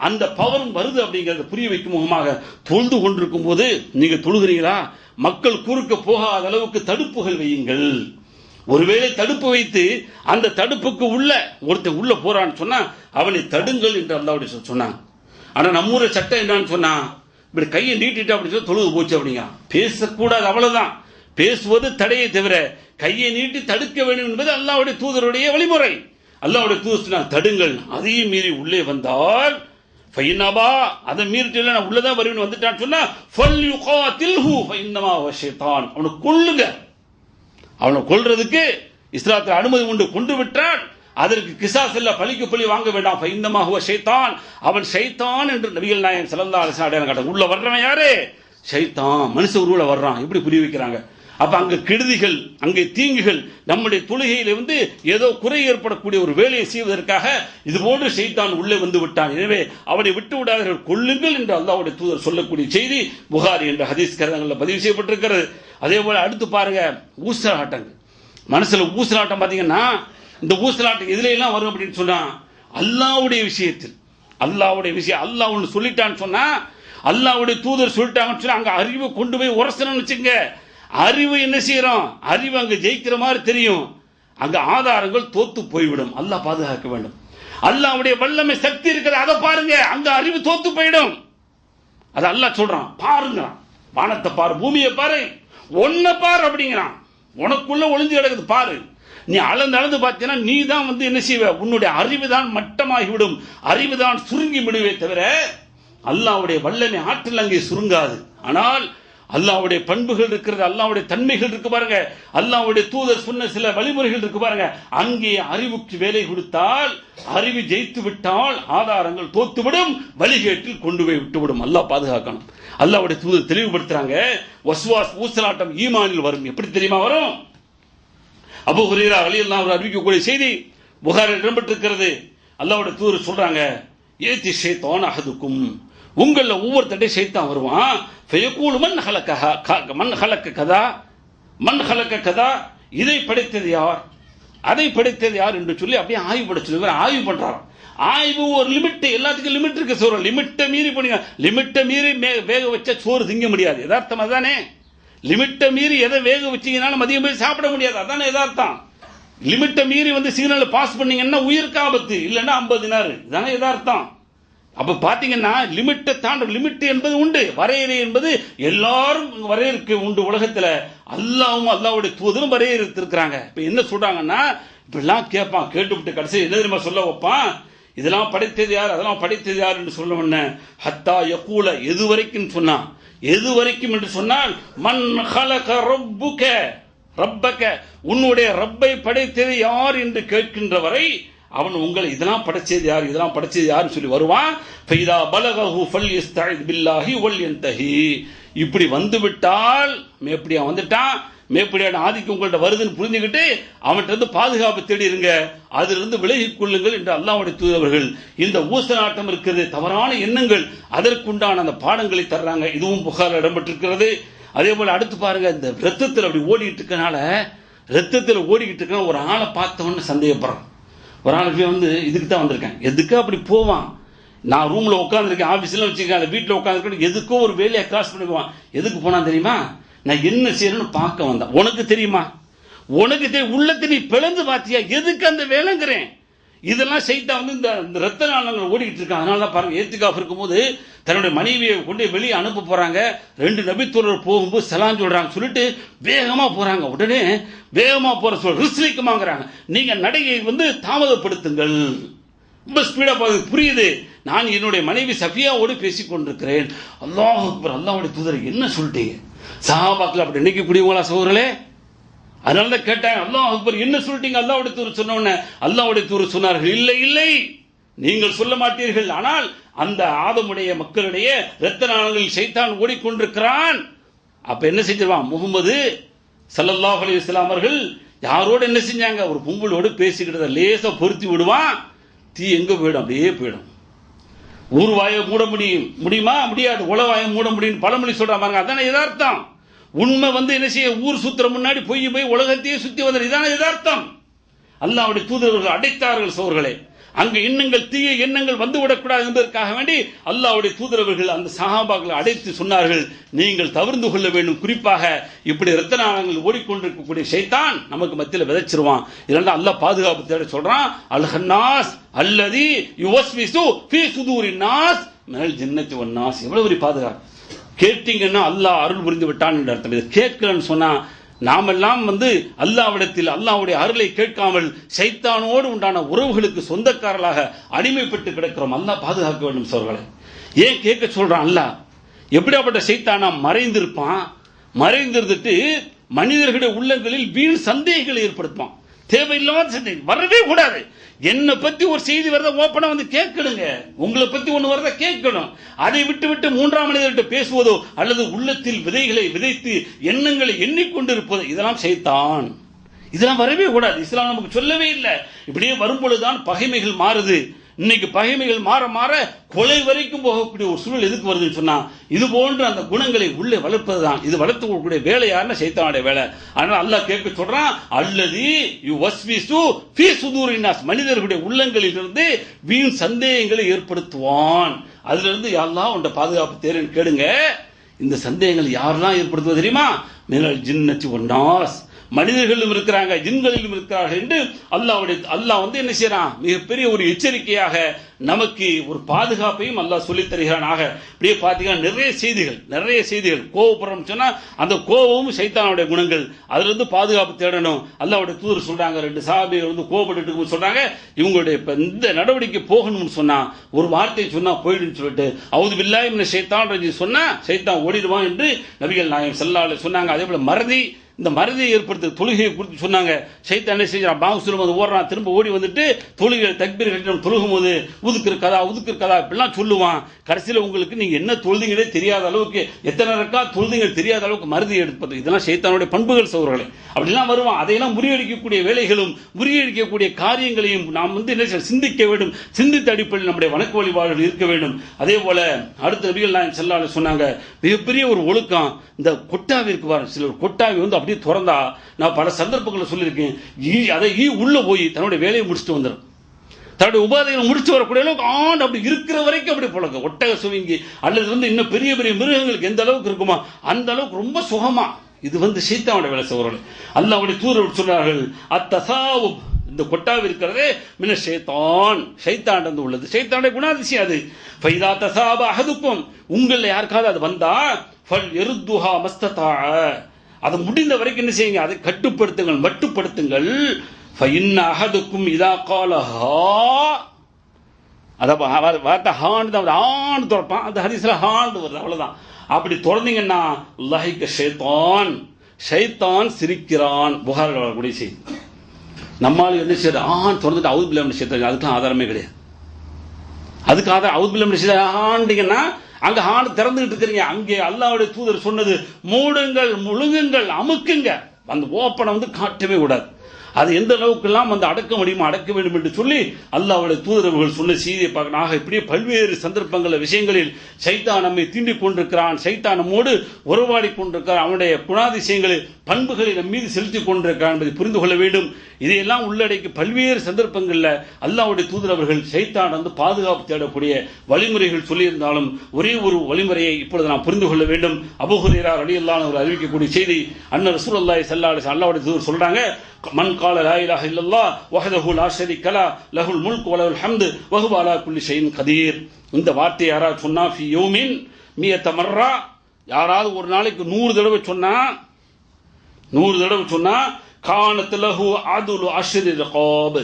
அந்த பவரும் வருது அப்படிங்கறத புரிய வைக்கும் முகமாக தொழுது கொண்டிருக்கும் போது, நீங்க தொழுகிறீங்களா, மக்கள் குறுக்க போகாத அளவுக்கு தடுப்புகள் வையுங்கள். ஒருவேளை தடுப்பு வைத்து அந்த தடுப்புக்கு ஒருத்தர் உள்ள போறான்னு சொன்னா அவனை தடுங்கள் என்று அல்லாஹ் சொன்னாங்க. ஆனா நம்மூர சட்டம் என்னன்னு சொன்னா, இப்படி கையை நீட்டிட்டு அப்படி சொல்லி தொழுது போச்சு அப்படிங்க, பேசக்கூடாது, அவ்வளவுதான். பேசுவது தடையை தவிர கையை நீட்டி தடுக்க வேண்டும் என்பது அல்லாஹ்வுடைய தூதருடைய வழிமுறை. அல்லாஹ்வுடைய தூதர் சொன்னாங்க தடுங்கள். அதையும் மீறி உள்ளே வந்தால் ஃபைனபா, அதை மீறிட்டு நான் உள்ளதான் வருவேன் வந்துட்டான்னு சொன்னா ஃபல்யுகாதில்ஹு ஃபைன்னமா ஹுவ ஷைத்தான், அவனை கொல்லுங்க. அவனை கொல்றதுக்கு இஸ்லாத்தில் அனுமதி உண்டு. கொண்டு விட்டால் அதற்கு கிசாஸ் இல்ல, பழிக்கு பழி வாங்க வேண்டாம். ஃபைன்னமா ஹுவ ஷைத்தான், அவன் ஷைத்தான் என்று நபிகள் நாயகம் ஸல்லல்லாஹு அலைஹி வஸல்லம் காட்ட. உள்ள வர்றவன் யாரு? ஷைத்தான். மனுஷ உருவல வர்றான். இப்படி புரிய வைக்கிறாங்க. அப்ப அங்க கெடுதிகள், அங்கே தீங்குகள், நம்முடைய தொழுகையில ஏதோ குறை ஏற்படக்கூடிய ஒரு வேலையை செய்வதற்காக இது போன்று ஷைத்தான் உள்ளே வந்து விட்டான். எனவே அவனை விட்டு விடாதீர்கள், கொல்லுங்கள் என்று அல்லாஹ்வுடைய தூதர் சொல்லக்கூடிய செய்தி புகாரி என்ற ஹதீஸ் கிரந்தங்களில் பதிவு செய்யப்பட்டிருக்கிறது. அதே போல அடுத்து பாருங்க, ஊசலாட்டங்கள். மனசுல ஊசலாட்டம் பாத்தீங்கன்னா, இந்த ஊசலாட்டம் எதுல எல்லாம் வரும் அப்படின்னு சொன்னா, அல்லாஹ்வுடைய விஷயத்தில் அல்லாஹ்வுடைய விஷயம் அல்லாஹ் ஒன்று சொல்லிட்டான்னு சொன்னா, அல்லாஹ்வுடைய தூதர் சொல்லிட்டாங்கன்னு சொல்லி அங்க அறிவை கொண்டு போய் உரசணும்னு வச்சுங்க, அறிவு என்ன செய்யறோம், அறிவு அங்க ஜெயிக்கிற மாதிரி தெரியும், அங்க ஆதாரங்கள் தோத்து போய்விடும். அல்லாஹ் பாதுகாக்க வேண்டும். அல்லாஹ்வுடைய வல்லமை சக்தி இருக்கிறது, அதை பாருங்க, அங்க அறிவு தோத்து போயிடும். அது அல்லாஹ் சொல்றான், பாருங்க, வானத்தை பாரு, பூமியை பாரு, ஒன்ன பாரு அப்படிங்கிறான். உனக்குள்ள ஒளிஞ்சு கிடக்குது பாரு. நீ அளந்து பார்த்தீங்கன்னா நீ தான் வந்து என்ன செய்வ, உன்னுடைய அறிவு தான் மட்டமாகிவிடும், அறிவு தான் சுருங்கி விடுவே தவிர அல்லாஹ்வுடைய வல்லமை ஆற்றல் அங்கே சுருங்காது. ஆனால் அல்லாஹ்வுடைய பண்புகள் இருக்கிறது, அல்லாஹ்வுடைய தன்மைகள் இருக்கு பாருங்க, அல்லாஹ்வுடைய தூதர் சொன்ன சில வழிமுறைகள் இருக்கு பாருங்க, அங்கே அறிவுக்கு வேலை கொடுத்தால், அறிவு ஜெயித்து விட்டால் ஆதாரங்கள் தோத்துவிடும், வழிகேட்டில் கொண்டு போய் விட்டுவிடும். அல்லாஹ் பாதுகாக்கணும். அல்லாஹ்வுடைய தூதர் தெளிவுபடுத்துறாங்க, வஸ்வாஸ் ஊசலாட்டம் ஈமானில் வரும். எப்படி தெரியுமா வரும்? அபூ ஹுரைரா ரலியல்லாஹு அன்ஹு அறிவிக்கக்கூடிய செய்தி புகாரில் இடம்பெற்றிருக்கிறது. அல்லாஹ்வுடைய தூதர் சொல்றாங்க, ஏத்தி ஷைத்தான் அஹதுக்கும், உங்கள ஒவ்வொருத்தட்டே ஷைத்தான் வருவான், ஃபயகூலு மன் ஹலக்க கதா, இதை படைத்தது யார், அதை படைத்தது யார் என்று சொல்லி அப்படியே ஆய்வு படுத்து ஆய்வு பண்றாங்க. ஆய்வு ஒரு லிமிட், எல்லாத்துக்கும் லிமிட் இருக்கு. சோறு லிமிட்டை மீறி பண்ணுங்க, லிமிட்டை மீறி வேக வச்ச சோறு திங்க முடியாது. யதார்த்தம் அதானே. லிமிட்டை மீறி எதை வேக வச்சீங்கனாலும் மதியம் போய் சாப்பிட முடியாது, அதானே யதார்த்தம். லிமிட்டை மீறி வந்து சிக்னல் பாஸ் பண்ணீங்கன்னா உயிருக்கு ஆபத்து, இல்லைன்னா 50 தினார், இதானே யதார்த்தம். அப்ப பாத்தீங்கன்னா லிமிட்டை தாண்ட, லிமிட் என்பது உண்டு, வரையறை என்பது எல்லாரும் வரையறுக்கு உண்டு உலகத்துல. அல்லாஹ்வும் அல்லாஹ்வுடைய தூதரும் வரையறுத்திருக்கிறாங்க. இப்ப என்ன சொல்றாங்கன்னா, இப்படிலாம் கேட்பான், கேட்டுவிட்டு கடைசி என்ன தெரியுமா சொல்ல வைப்பான், இதெல்லாம் படைத்தது யார், அதெல்லாம் படைத்தது யார் என்று சொல்ல, ஹத்தா யகூல, எது வரைக்கும் சொன்னான், எது வரைக்கும் என்று சொன்னால், மன் ஹலக ரப்புக, ரப்பக, உன்னுடைய ரப்பை படைத்தது யார் என்று கேட்கின்ற வரை அவன் உங்களை இதெல்லாம் படைச்சது யார், இதெல்லாம் படைச்சது யாருன்னு சொல்லி வருவான். ஃபைதா பலகஹு ஃபல்யஸ்தஇத் பில்லாஹி வல்யன்தஹி, இப்படி வந்து விட்டால், மேப்படியா வந்துட்டான், மேப்படியான ஆதிக்கம் உங்கள்ட்ட வருதுன்னு புரிஞ்சுக்கிட்டு அவன்கிட்ட இருந்து பாதுகாப்பு தேடி இருங்க, அதிலிருந்து விலகிக் கொள்ளுங்கள் என்று அல்லாஹ்வுடைய தூதர்கள். இந்த ஊசலாட்டம் இருக்கிறது, தவறான எண்ணங்கள், அதற்குண்டான அந்த பாடங்களை தர்றாங்க. இதுவும் புகாரில் இடம்பெற்றிருக்கிறது. அதே போல அடுத்து பாருங்க, இந்த ரத்தத்தில் அப்படி ஓடிக்கிட்டு இருக்கனால, ரத்தத்தில் ஓடிக்கிட்டு இருக்க ஒரு ஆளை பார்த்தவன்னு சந்தேகப்படுறான். ஒரு ஆளுக்கு வந்து இதுக்கு தான் வந்திருக்கேன், எதுக்கு அப்படி போவான், நான் ரூம்ல உட்காந்துருக்கேன், ஆபீஸ்ல வச்சிருக்கேன், வீட்டில் உட்காந்துருக்கேன், எதுக்கோ ஒரு வேலையை கிராஸ் பண்ணிக்குவான். எதுக்கு போனா தெரியுமா, நான் என்ன செய்யணும்னு பார்க்க வந்தேன். உனக்கு தெரியுமா, உனக்கு தெரியும், உள்ளத்தை நீ பிளந்து பார்த்தியா, எதுக்கு அந்த வேலைங்கிறேன். இதெல்லாம் செய்தா வந்து இந்த ரத்த நாளங்கள் ஓடிக்கிட்டு இருக்காங்க. அதனால தான் பாருங்க, ஏத்திகாஃப் இருக்கும்போது தன்னுடைய மனைவியை கொண்டு வெளியே அனுப்ப போறாங்க. 2 நபித்தோழர் போகும்போது சலாம் சொல்றாங்க, சொல்லிட்டு வேகமா போறாங்க. உடனே வேகமா போற ரிஸ்லிக்குமாங்கிறாங்க, நீங்க நடையை வந்து தாமதப்படுத்துங்கள், ரொம்ப ஸ்பீடா போகுது. புரியுது, நான் என்னுடைய மனைவி சஃபியாவோடு பேசிக் கொண்டிருக்கிறேன். அல்லாஹ் அக்பர், அல்லாஹ்வுடைய தூதர் என்ன சொல்லிட்டீங்க. சஹாபாக்கள் அப்படி நினைக்கக்கூடியவங்களா சகோதரர்களே? அதனால தான் கேட்டாங்க, அல்லாஹ் அக்பர் என்ன சொல்லிட்டீங்க. அல்லாஹ்வுடைய தூதர் சொன்ன உடனே அல்லாஹ்வுடைய தூதர் சொன்னார்கள், இல்லை இல்லை, நீங்கள் சொல்ல மாட்டீர்கள், ஆனால் அந்த ஆதமுடைய மக்களுடைய இரத்த நாளங்களில் ஷைத்தான் ஓடிக்கொண்டிருக்கிறான். அப்ப என்ன செஞ்சிருவான், முகமது ஸல்லல்லாஹு அலைஹி வஸல்லம் அவர்கள் யாரோடு என்ன செஞ்சாங்க, ஒரு பொங்கலோடு பேசிக்கிட்டத லேசா பொருத்தி விடுவான், தீ எங்க போயிடும், அப்படியே போயிடும். ஊர் வாயை மூட முடியுமா, முடியாது. உலவாயை மூட முடியும் பழமொழி சொல்ற பாருங்க, அதான யதார்த்தம். உண்மை வந்து என்ன செய்ய, ஊர் சுத்துற முன்னாடி பொய் போய் உலகத்தையே சுத்தி வந்தது, இதான யதார்த்தம். அல்லாஹ்வுடைய தூதர்கள் அடைத்தார்கள் சோர்களே. அங்கு எண்ணங்கள், தீய எண்ணங்கள் வந்துவிடக்கூடாது என்பதற்காக வேண்டி அல்லாஹ்வுடைய தூதரவர்கள் அந்த சஹாபாக்களை அடைத்து சொன்னார்கள், நீங்கள் தவிர்த்து கொள்ள வேண்டும். குறிப்பாக இப்படி இரத்த நாளங்கள் ஓடிக்கொண்டிருக்கக்கூடிய ஷைத்தான் நமக்கு மத்தியில் விதைச்சிருவான். இதனால அல்லாஹ் பாதுகாப்பு தேட சொல்றான், அல் ஹன்னாஸ் அல்லதி யுவஸ்விசு ஃபீ சுதூரின் நாஸ் மினல் ஜின்னத்தி வன் நாஸ். எவ்வளவு பெரிய பாதுகாப்பு. கேட்டீங்கன்னா அல்லாஹ் அருள் புரிந்து விட்டான் என்று அர்த்தம். இது கேட்கலன்னு சொன்னா நாமெல்லாம் வந்து அல்லாஹ்விடத்தில் அல்லாஹ்வுடைய அருளை கேட்காமல் ஷைத்தானோடு உண்டான உறவுகளுக்கு சொந்தக்காரர்களாக அடிமைப்பட்டு கிடக்கிறோம். அல்லாஹ் பாதுகாக்க வேண்டும் சோர்களே. ஏன் கேட்க சொல்றான் அல்லாஹ்? எப்படியாப்பட்ட ஷைத்தானா மறைந்திருப்பான், மறைந்திருந்துட்டு மனிதர்களுடைய உள்ளங்களில் வீண் சந்தேகங்களை ஏற்படுத்துவான். தேவையில்லாத சந்தேகம் வரவே கூடாது. என்னை பத்தி ஒரு செய்தி வரத ஓப்பனா வந்து கேட்கணுங்க, உங்களை பத்தி ஒண்ணு வரத கேட்கணும். அதை விட்டு விட்டு 3ஆம் மனிதர்கிட்ட பேசுவதோ அல்லது உள்ளத்தில் விதைகளை விதைத்து எண்ணங்களை எண்ணிக்கொண்டிருப்பதோ இதெல்லாம் ஷைத்தான். இதெல்லாம் வரவே கூடாது. இஸ்லாம் நமக்கு சொல்லவே இல்லை. இப்படியே வரும்பொழுதுதான் பகைமைகள் மாறுது. இன்னைக்கு பகைமைகள் மாற மாற கொலை வரைக்கும் போகக்கூடிய ஒரு சூழல் எதுக்கு வருதுன்னு சொன்னா இது போன்ற அந்த குணங்களை உள்ளே வளர்ப்பதுதான். இது வளர்த்து கொடுக்கக்கூடிய வேலை யாருன்னா சைத்தானுடைய வேலை. அதனால அல்லாஹ் கேட்க சொல்றான், அல்லதி யுவஸ்விசு ஃபீ சுதூரின் நாஸ், மனிதர்களுடைய உள்ளங்களில் இருந்து வீண் சந்தேகங்களை ஏற்படுத்துவான். அதுல இருந்து அல்லாஹ் உன்ட பாதுகாப்பு தேர்ன்னு கேளுங்க. இந்த சந்தேகங்கள் யாரெல்லாம் ஏற்படுத்துவது தெரியுமா? மினல் ஜின்னத்தி வன்னாஸ், மனிதர்களும் இருக்கிறாங்க ஜின்களிலும் இருக்கிறார்கள் என்று அல்லாஹ் வந்து என்ன செய்யறான், மிகப்பெரிய ஒரு எச்சரிக்கையாக நமக்கு ஒரு பாதுகாப்பையும் அல்லாஹ் சொல்லித் தருகிறானாக. இப்படியே பார்த்தீங்கன்னா நிறைய செய்திகள் கோபப்படுறோம் சொன்னா அந்த கோபமும் சைத்தானுடைய குணங்கள், அதுல இருந்து பாதுகாப்பு தேடணும். அல்லாஹ்வுடைய தூதர் சொல்றாங்க, 2 சஹாபிகள் வந்து கோபப்பட்டு சொல்றாங்க, இவங்களுடைய இந்த நடவடிக்கை போகணும்னு சொன்னா ஒரு வார்த்தை சொன்னா போயிடுன்னு சொல்லிட்டு அவுது பில்லாஹி மினஷ் ஷைத்தானிர் ரஜீம் சொன்னா சைத்தான் ஓடிடுவான் என்று நபிகள் நாயகம் ஸல்லல்லாஹு அலைஹி சொன்னாங்க. அதே போல இந்த மறதியை ஏற்படுத்த தொழுகையை குறித்து சொன்னாங்க. சைத்தான் என்ன செய்யறான், பாங்சுலம் வந்து ஓடுறான், திரும்ப ஓடி வந்துட்டு தொழுகை தக்பீர் கட்டி தொழுகும் போது உதுக்குற கதா இப்படிலாம் சொல்லுவான். கடைசியில் உங்களுக்கு நீங்க என்ன தொழுதிங்களே தெரியாத அளவுக்கு, எத்தனை இருக்கா தொழுதிகள் தெரியாத அளவுக்கு மறதி எடுப்பது, இதெல்லாம் சைத்தானுடைய பண்புகள் சோர்களே. அப்படிலாம் வருவான். அதையெல்லாம் முறியடிக்கக்கூடிய வேலைகளும் முறியடிக்கக்கூடிய காரியங்களையும் நாம் வந்து என்ன சிந்திக்க வேண்டும். சிந்தித்த அடிப்படையில் நம்முடைய வணக்க வழிபாடுகள் இருக்க வேண்டும். அதே போல அடுத்த நபிகள் நாயகம் ஸல்லல்லாஹு அலைஹி சொன்னாங்க, மிகப்பெரிய ஒரு ஒழுக்கம் இந்த கொட்டாவிற்கு வர. சிலர் கொட்டாவி வந்து அப்படியே திறந்தா, நான் பல சந்தர்ப்பங்களை சொல்லியிருக்கேன், அதை உள்ள போய் தன்னுடைய வேலையை முடிச்சுட்டு வந்துடும். தன்னுடைய உபாதைகளை முடிச்சு வரக்கூடிய அளவுக்கு அப்படி இருக்கிற வரைக்கும் அப்படி பழக்கம். ஒட்டக சுவிங்கி அல்லது வந்து இன்னும் பெரிய பெரிய மிருகங்களுக்கு எந்த அளவுக்கு இருக்குமா அந்த அளவுக்கு ரொம்ப சுகமா. இது வந்து சைத்தானுடைய வேலை சகோதரர்களே. அல்லாஹ்வுடைய தூதர் சொன்னார்கள், அத்தசாவுப், இந்த கொட்டாவி இருக்கிறதே மின ஷைத்தான், சைத்தான் வந்து உள்ளது, சைத்தானுடைய குணாதிசயம் அது. ஃபைதா தசாப அஹதுக்கும், உங்களை யாருக்காவது அது வந்தா ஃபல் யருத்துஹா மஸ்ததா, அது முடிந்த வரைக்கும் என்ன செய்யுங்க, அதை கட்டுப்படுத்துங்கள், மட்டுப்படுத்துங்கள். ஃபஇன்ன அஹதுக்கும் இதா காலஹா, அத வார்த்தை ஹான் தான், ஆன் திறப்பான், அந்த ஹதீஸ்ல ஹான் வருது, அவ்வளவுதான். அப்படி திறந்தீங்கன்னா லஹிக ஷைத்தான், ஷைத்தான் சிரிக்கிறான். புகாரில் வரக்கூடிய செய்தி. நம்மால் என்ன செய்ய திறந்துட்டு அவுது பிள்ளை சேர்த்து, அதுக்கெல்லாம் ஆதாரமே கிடையாது. அதுக்கு ஆதாரம் அவுது பிள்ளை ஆண்டிங்கன்னா அங்க ஹான் திறந்துகிட்டு இருக்கிறீங்க. அங்கே அல்லாஹ்வுடைய தூதர் சொன்னது, மூடுங்கள், முழுங்குங்கள், அமுக்குங்க, அந்த ஓப்பனை வந்து காட்டவே கூடாது. அது எந்த அளவுக்கெல்லாம் வந்து அடக்க முடியுமோ அடக்க வேண்டும் என்று சொல்லி அல்லாஹ்வுடைய தூதர்கள் சொன்ன செய்தியை பார்க்கணும். இப்படியே பல்வேறு சந்தர்ப்பங்கள் விஷயங்களில் சைத்தான் நம்மை தீண்டிக் கொண்டிருக்கிறான், சைத்தான் நம்மோடு உறவாடி கொண்டிருக்கிறான், அவனுடைய குணாதிசயங்களை பண்புகளை நம் மீது செலுத்திக் கொண்டிருக்கிறான் என்பதை புரிந்து கொள்ள வேண்டும். இதையெல்லாம் உள்ளடக்கி பல்வேறு சந்தர்ப்பங்களில் அல்லாஹ்வுடைய தூதர் அவர்கள் சைத்தான் வந்து பாதுகாப்பு தேடக்கூடிய வழிமுறைகள் சொல்லியிருந்தாலும் ஒரே ஒரு வழிமுறையை இப்பொழுது நாம் புரிந்து கொள்ள வேண்டும். அபூ ஹுரைரா ரலியல்லாஹு அன்ஹு அறிவிக்கக்கூடிய செய்தி, அன்ன ரசூலுல்லாஹி ஸல்லல்லாஹு அலைஹி வஸல்லம் அல்லாஹ்வுடைய தூதர் சொல்றாங்க, மன் கால லா இலாஹ இல்லல்லாஹ் வஹ்தஹு லா ஷரீக லஹு லஹுல் முல்கு வ லஹுல் ஹம்து வ ஹுவ அலா குல்லி ஷைஇன் கதீர். இந்த வார்த்தை யாராவது சொன்னா ஃபி யௌமின் மியத மர்ரா, யாராவது ஒரு நாளைக்கு 100 தடவை சொன்னா கானத் லஹு அதுலு அஷ்ரி ரிகாப்,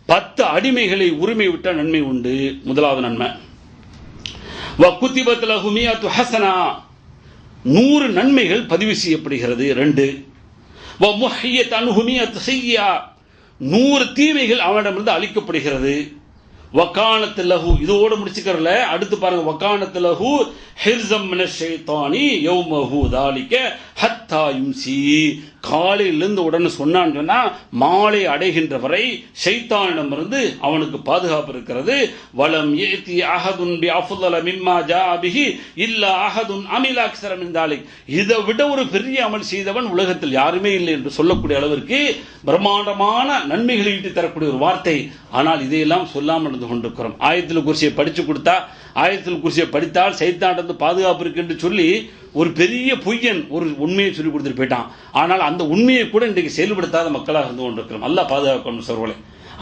10 அடிமைகளை உரிமை விட்ட நன்மை உண்டு. முதலாவது நன்மை. வ குதிபத் லஹு மியது ஹஸனா, 100 நன்மைகள் பதிவு செய்யப்படுகிறது. 2 வமுஹியத் அன்ஹு மியத் ஸய்யா, 100 தீமைகள் அவனிடமிருந்து அழிக்கப்படுகிறது. வகானத் லஹு, இதோட முடிச்சுக்கறல, அடுத்து பாருங்க, வகானத் லஹு ஹிர்ஸம் மினஷ் ஷைத்தானி யௌமஹு தாலிக ஹத்தா யும்சி, காலையிலிருந்து உடனே சொன்னான்னு சொன்னா மாலை அடைகின்ற வரை ஷைத்தானிடமிருந்து அவனுக்கு பாதுகாப்பு இருக்கிறது. வலம் யதி அஹதுன் பி அஃதல மிம்மா ஜா பிஹி இல்லா அஹதுன் அமில அக்ஸர மின் தாலிக், இதை விட ஒரு பெரிய அமல் செய்தவன் உலகத்தில் யாருமே இல்லை என்று சொல்லக்கூடிய அளவிற்கு பிரம்மாண்டமான நன்மைகளை ஈட்டி தரக்கூடிய ஒரு வார்த்தை. ஆனால் இதையெல்லாம் சொல்லாமல் இருந்து கொண்டிருக்கிறோம். ஆயத்துல் குர்சியை படிச்சு கொடுத்தா, ஆயத்துல் குர்சியை படித்தால் சைத்தானிடமிருந்து பாதுகாப்பு இருக்கு என்று சொல்லி ஒரு பெரிய பொய்யன் ஒரு உண்மையை சொல்லி கொடுத்துட்டு போயிட்டான். ஆனால் அந்த உண்மையை கூட இன்றைக்கு செயல்படுத்தாத மக்களாக இருந்து கொண்டிருக்கிறோம். அல்லாஹ் பாதுகாக்கணும் சர்வலே.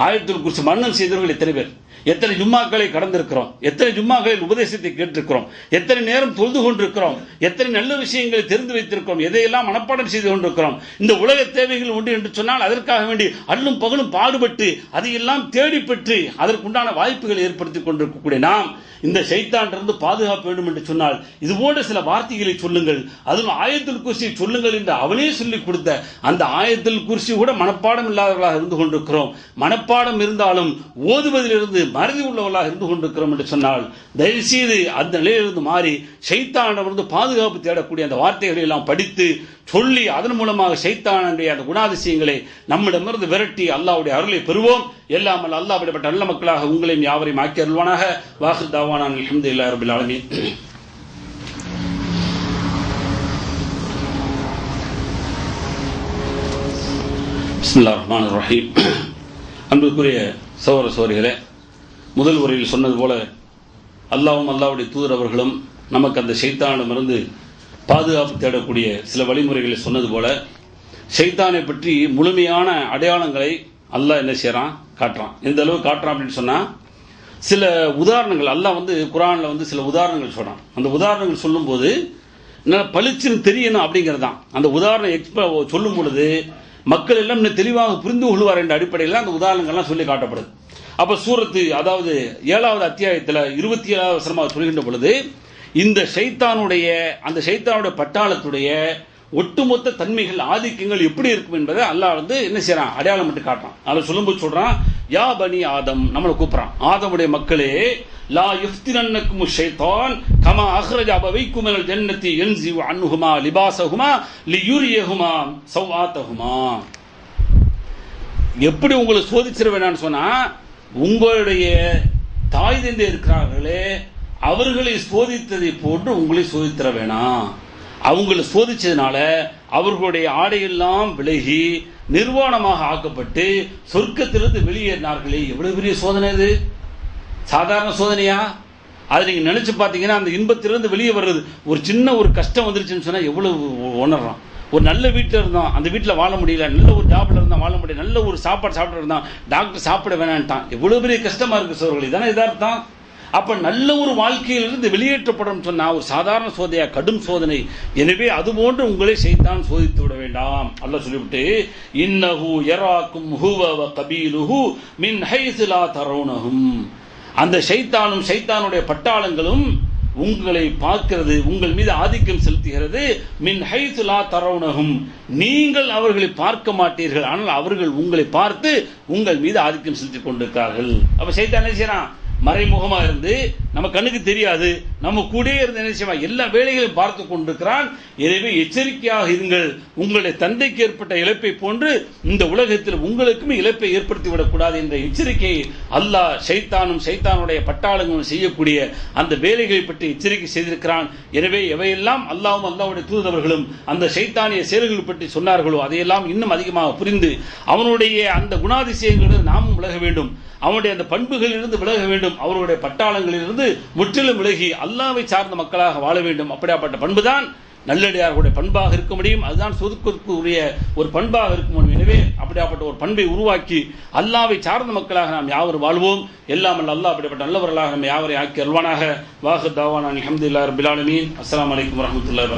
ஆயத்துல் குர்சி மன்னன் செய்தவர்கள் எத்தனை பேர், எத்தனை ஜும்மாக்களை கடந்திருக்கிறோம், எத்தனை ஜும்மாக்களில் உபதேசத்தை கேட்டிருக்கிறோம், எத்தனை நேரம் தொழுது கொண்டிருக்கிறோம், எத்தனை நல்ல விஷயங்களை தெரிந்து வைத்திருக்கிறோம், எதையெல்லாம் மனப்பாடம் செய்து கொண்டிருக்கிறோம். இந்த உலக தேவைகள் உண்டு என்று சொன்னால் அதற்காக வேண்டி அல்லும் பகலும் பாடுபட்டு அதையெல்லாம் தேடி பெற்று அதற்குண்டான வாய்ப்புகளை ஏற்படுத்திக் கொண்டிருக்கக்கூடிய நாம் இந்த ஷைத்தானிலிருந்து பாதுகாப்பு வேண்டும் என்று சொன்னால் இது போன்ற சில வார்த்தைகளை சொல்லுங்கள், அதுவும் ஆயத்துல் குர்சியை சொல்லுங்கள் என்று அவனே சொல்லிக் கொடுத்த அந்த ஆயத்துல் குர்சி கூட மனப்பாடம் இல்லாதவர்களாக இருந்து கொண்டிருக்கிறோம். மனப்பாடம் இருந்தாலும் ஓதுவதிலிருந்து மறதி உள்ளவர்களாக இருந்து கொண்டிருக்கிறோம் என்று சொன்னால் தயவு செய்து அந்த நிலையிலிருந்து மாறி ஷைத்தானிடமிருந்து பாதுகாப்பு தேடக்கூடிய அந்த வார்த்தைகளை எல்லாம் படித்து சொல்லி அதன் மூலமாக ஷைத்தானுடைய அந்த குணாதிசயங்களை நம்மிடமிருந்து விரட்டி அல்லாஹ்வுடைய அருளை பெறுவோம். எல்லாமல் அல்லாஹ் அப்படிப்பட்ட நல்ல மக்களாக உங்களையும் யாவரையும் ஆக்கி அருள்வானாக. வாஹிர் தாவானா அல்ஹம்துலில்லாஹி ரப்பில் ஆலமீன். பிஸ்மில்லாஹிர் ரஹ்மானிர் ரஹீம். அன்புக்குரிய சகோதர சகோதரிகளே, முதல் உரையில் சொன்னது போல அல்லாஹ்வும் அல்லாஹ்வுடைய தூதர் அவர்களும் நமக்கு அந்த ஷைத்தானிடமிருந்து பாதுகாப்பு தேடக்கூடிய சில வழிமுறைகளை சொன்னது போல ஷைத்தானை பற்றி முழுமையான அடையாளங்களை அல்லாஹ் என்ன செய்யறான், காட்டுறான். எந்த அளவு காட்டுறான் அப்படின்னு சொன்னா, சில உதாரணங்கள் அல்லாஹ் குர்ஆன்ல சில உதாரணங்கள் சொல்றான். அந்த உதாரணங்கள் சொல்லும் போது பளிச்சுன்னு தெரியணும் அப்படிங்கிறது தான். அந்த உதாரணம் சொல்லும் பொழுது மக்கள் எல்லாம் இன்னும் தெளிவாக புரிந்து கொள்வார் என்ற அடிப்படையில் அந்த உதாரணங்கள்லாம் சொல்லி காட்டப்படுது. அப்ப சூரத்து, அதாவது 7வது அத்தியாயத்தில் 27வது வசனமாக சொல்கின்ற பொழுது இந்த ஷைத்தானுடைய பட்டாளத்துடைய ஒட்டுமொத்த தன்மைகள் ஆதிக்கங்கள் எப்படி இருக்கும் என்பதை அல்லாஹ் என்ன செய்யறான், அடையாளம் மட்டும் காட்டுறான். அதில் சொல்லும்போது சொல்றான், யா பனி ஆதம், நம்மளை கூப்பிடுறான், ஆதமுடைய மக்களே, லா யுஃப்தினன்னக்கும் ஷைத்தான் கமா அஹ்ரஜ அபவைக்கும் மினல் ஜன்னதி யன்ஸிஉ அன்ஹுமா லிபாஸஹுமா லியுரியஹுமா சவ்ஆத்தஹுமா. எப்படி உங்களை சோதிச்சிட வேணான்னு சொன்னா, உங்களுடைய தாய் தந்தை இருக்கிறார்களே அவர்களை சோதித்ததை போன்று உங்களை சோதித்திட வேணாம். அவங்களை சோதிச்சதுனால அவர்களுடைய ஆடையெல்லாம் விலகி நிர்வாணமாக ஆக்கப்பட்டு சொர்க்கத்திலிருந்து வெளியேறினார்களே. எவ்வளவு பெரிய சோதனை இது! சாதாரண சோதனையா? அதை நீங்க நினைச்சு பார்த்தீங்கன்னா, அந்த இன்பத்திலிருந்து வெளியே வர்றது, ஒரு சின்ன ஒரு கஷ்டம் வந்துருச்சுன்னு சொன்னா எவ்வளவு உணர்றான். ஒரு நல்ல வீட்டில் இருந்தோம், அந்த வீட்டில் வாழ முடியல, நல்ல ஒரு ஜாப்ல இருந்தால் வாழ முடியல, நல்ல ஒரு சாப்பாடு சாப்பிட்டு இருந்தான், டாக்டர் சாப்பிட வேணான்ட்டான், எவ்வளவு பெரிய கஷ்டமா இருக்கு சோழர்கள். இதானே எதார்த்தம். அப்ப நல்ல ஒரு வாழ்க்கையிலிருந்து வெளியேற்றப்படும் சொன்னா ஒரு சாதாரண சோதனையா, கடும் சோதனை. எனவே அதுபோன்று உங்களை ஷைத்தான் சோதித்து விட வேண்டாம் அல்லாஹ் சொல்லிவிட்டு, இன்னஹு யராக்கும் ஹுவ வ கபீலுஹு மின் ஹைஸு லா தரவுனஹும். அந்த ஷைத்தானும் ஷைத்தானுடைய பட்டாளங்களும் உங்களை பார்க்கிறது, உங்கள் மீது ஆதிக்கம் செலுத்துகிறது. மின் ஹைஸு லா தரவுனஹும், நீங்கள் அவர்களை பார்க்க மாட்டீர்கள், ஆனால் அவர்கள் உங்களை பார்த்து உங்கள் மீது ஆதிக்கம் செலுத்திக் கொண்டிருக்கிறார்கள். அப்ப ஷைத்தான் என்ன செய்யறான், மறைமுகமா இருந்து நம்ம கண்ணுக்கு தெரியாது, நம்ம கூட இருந்து என்ன செய்வான், எல்லா வேலைகளையும் பார்த்து கொண்டிருக்கிறான். எனவே எச்சரிக்கையாக இருங்கள். உங்களுடைய தந்தைக்கு ஏற்பட்ட இழப்பை போன்று இந்த உலகத்தில் உங்களுக்குமே இழப்பை ஏற்படுத்தி விடக்கூடாது என்ற எச்சரிக்கை அல்லாஹ் ஷைத்தானும் ஷைத்தானுடைய பட்டாளங்களும் செய்யக்கூடிய அந்த வேலைகளை பற்றி எச்சரிக்கை செய்திருக்கிறான். எனவே எவையெல்லாம் அல்லாஹ்வும் அல்லாஹ்வுடைய தூதரவர்களும் அந்த ஷைத்தானிய செயல்கள் பற்றி சொன்னார்களோ அதையெல்லாம் இன்னும் அதிகமாக புரிந்து அவனுடைய அந்த குணாதிசயங்களிலிருந்து நாமும் விலக வேண்டும், அவனுடைய அந்த பண்புகளிலிருந்து விலக வேண்டும், அவருடைய பட்டாளங்களிலிருந்து முற்றிலும் விலகி அல்லாஹ்வை சார்ந்த மக்களாக வாழ வேண்டும். அப்படியாப்பட்ட பண்புதான் நல்லடியார்களுடைய பண்பாக இருக்க முடியும். அதுதான் சொதுக்குரிய ஒரு பண்பாக இருக்க முடியும். எனவே அப்படியாப்பட்ட ஒரு பண்பை உருவாக்கி அல்லாஹ்வை சார்ந்த மக்களாக நாம் யாவரும் வாழ்வோம். எல்லாம் அல்லாஹ் அப்படிப்பட்ட நல்லவர்களாக நம்ம யாவரை ஆக்கி அருள்வானாக. வாஹிர் தாவானா அல்ஹம்துலில்லாஹி ரப்பில் ஆலமீன். அஸ்ஸலாமு அலைக்கும் வரஹ்மத்துல்லாஹி வபரகாத்துஹு.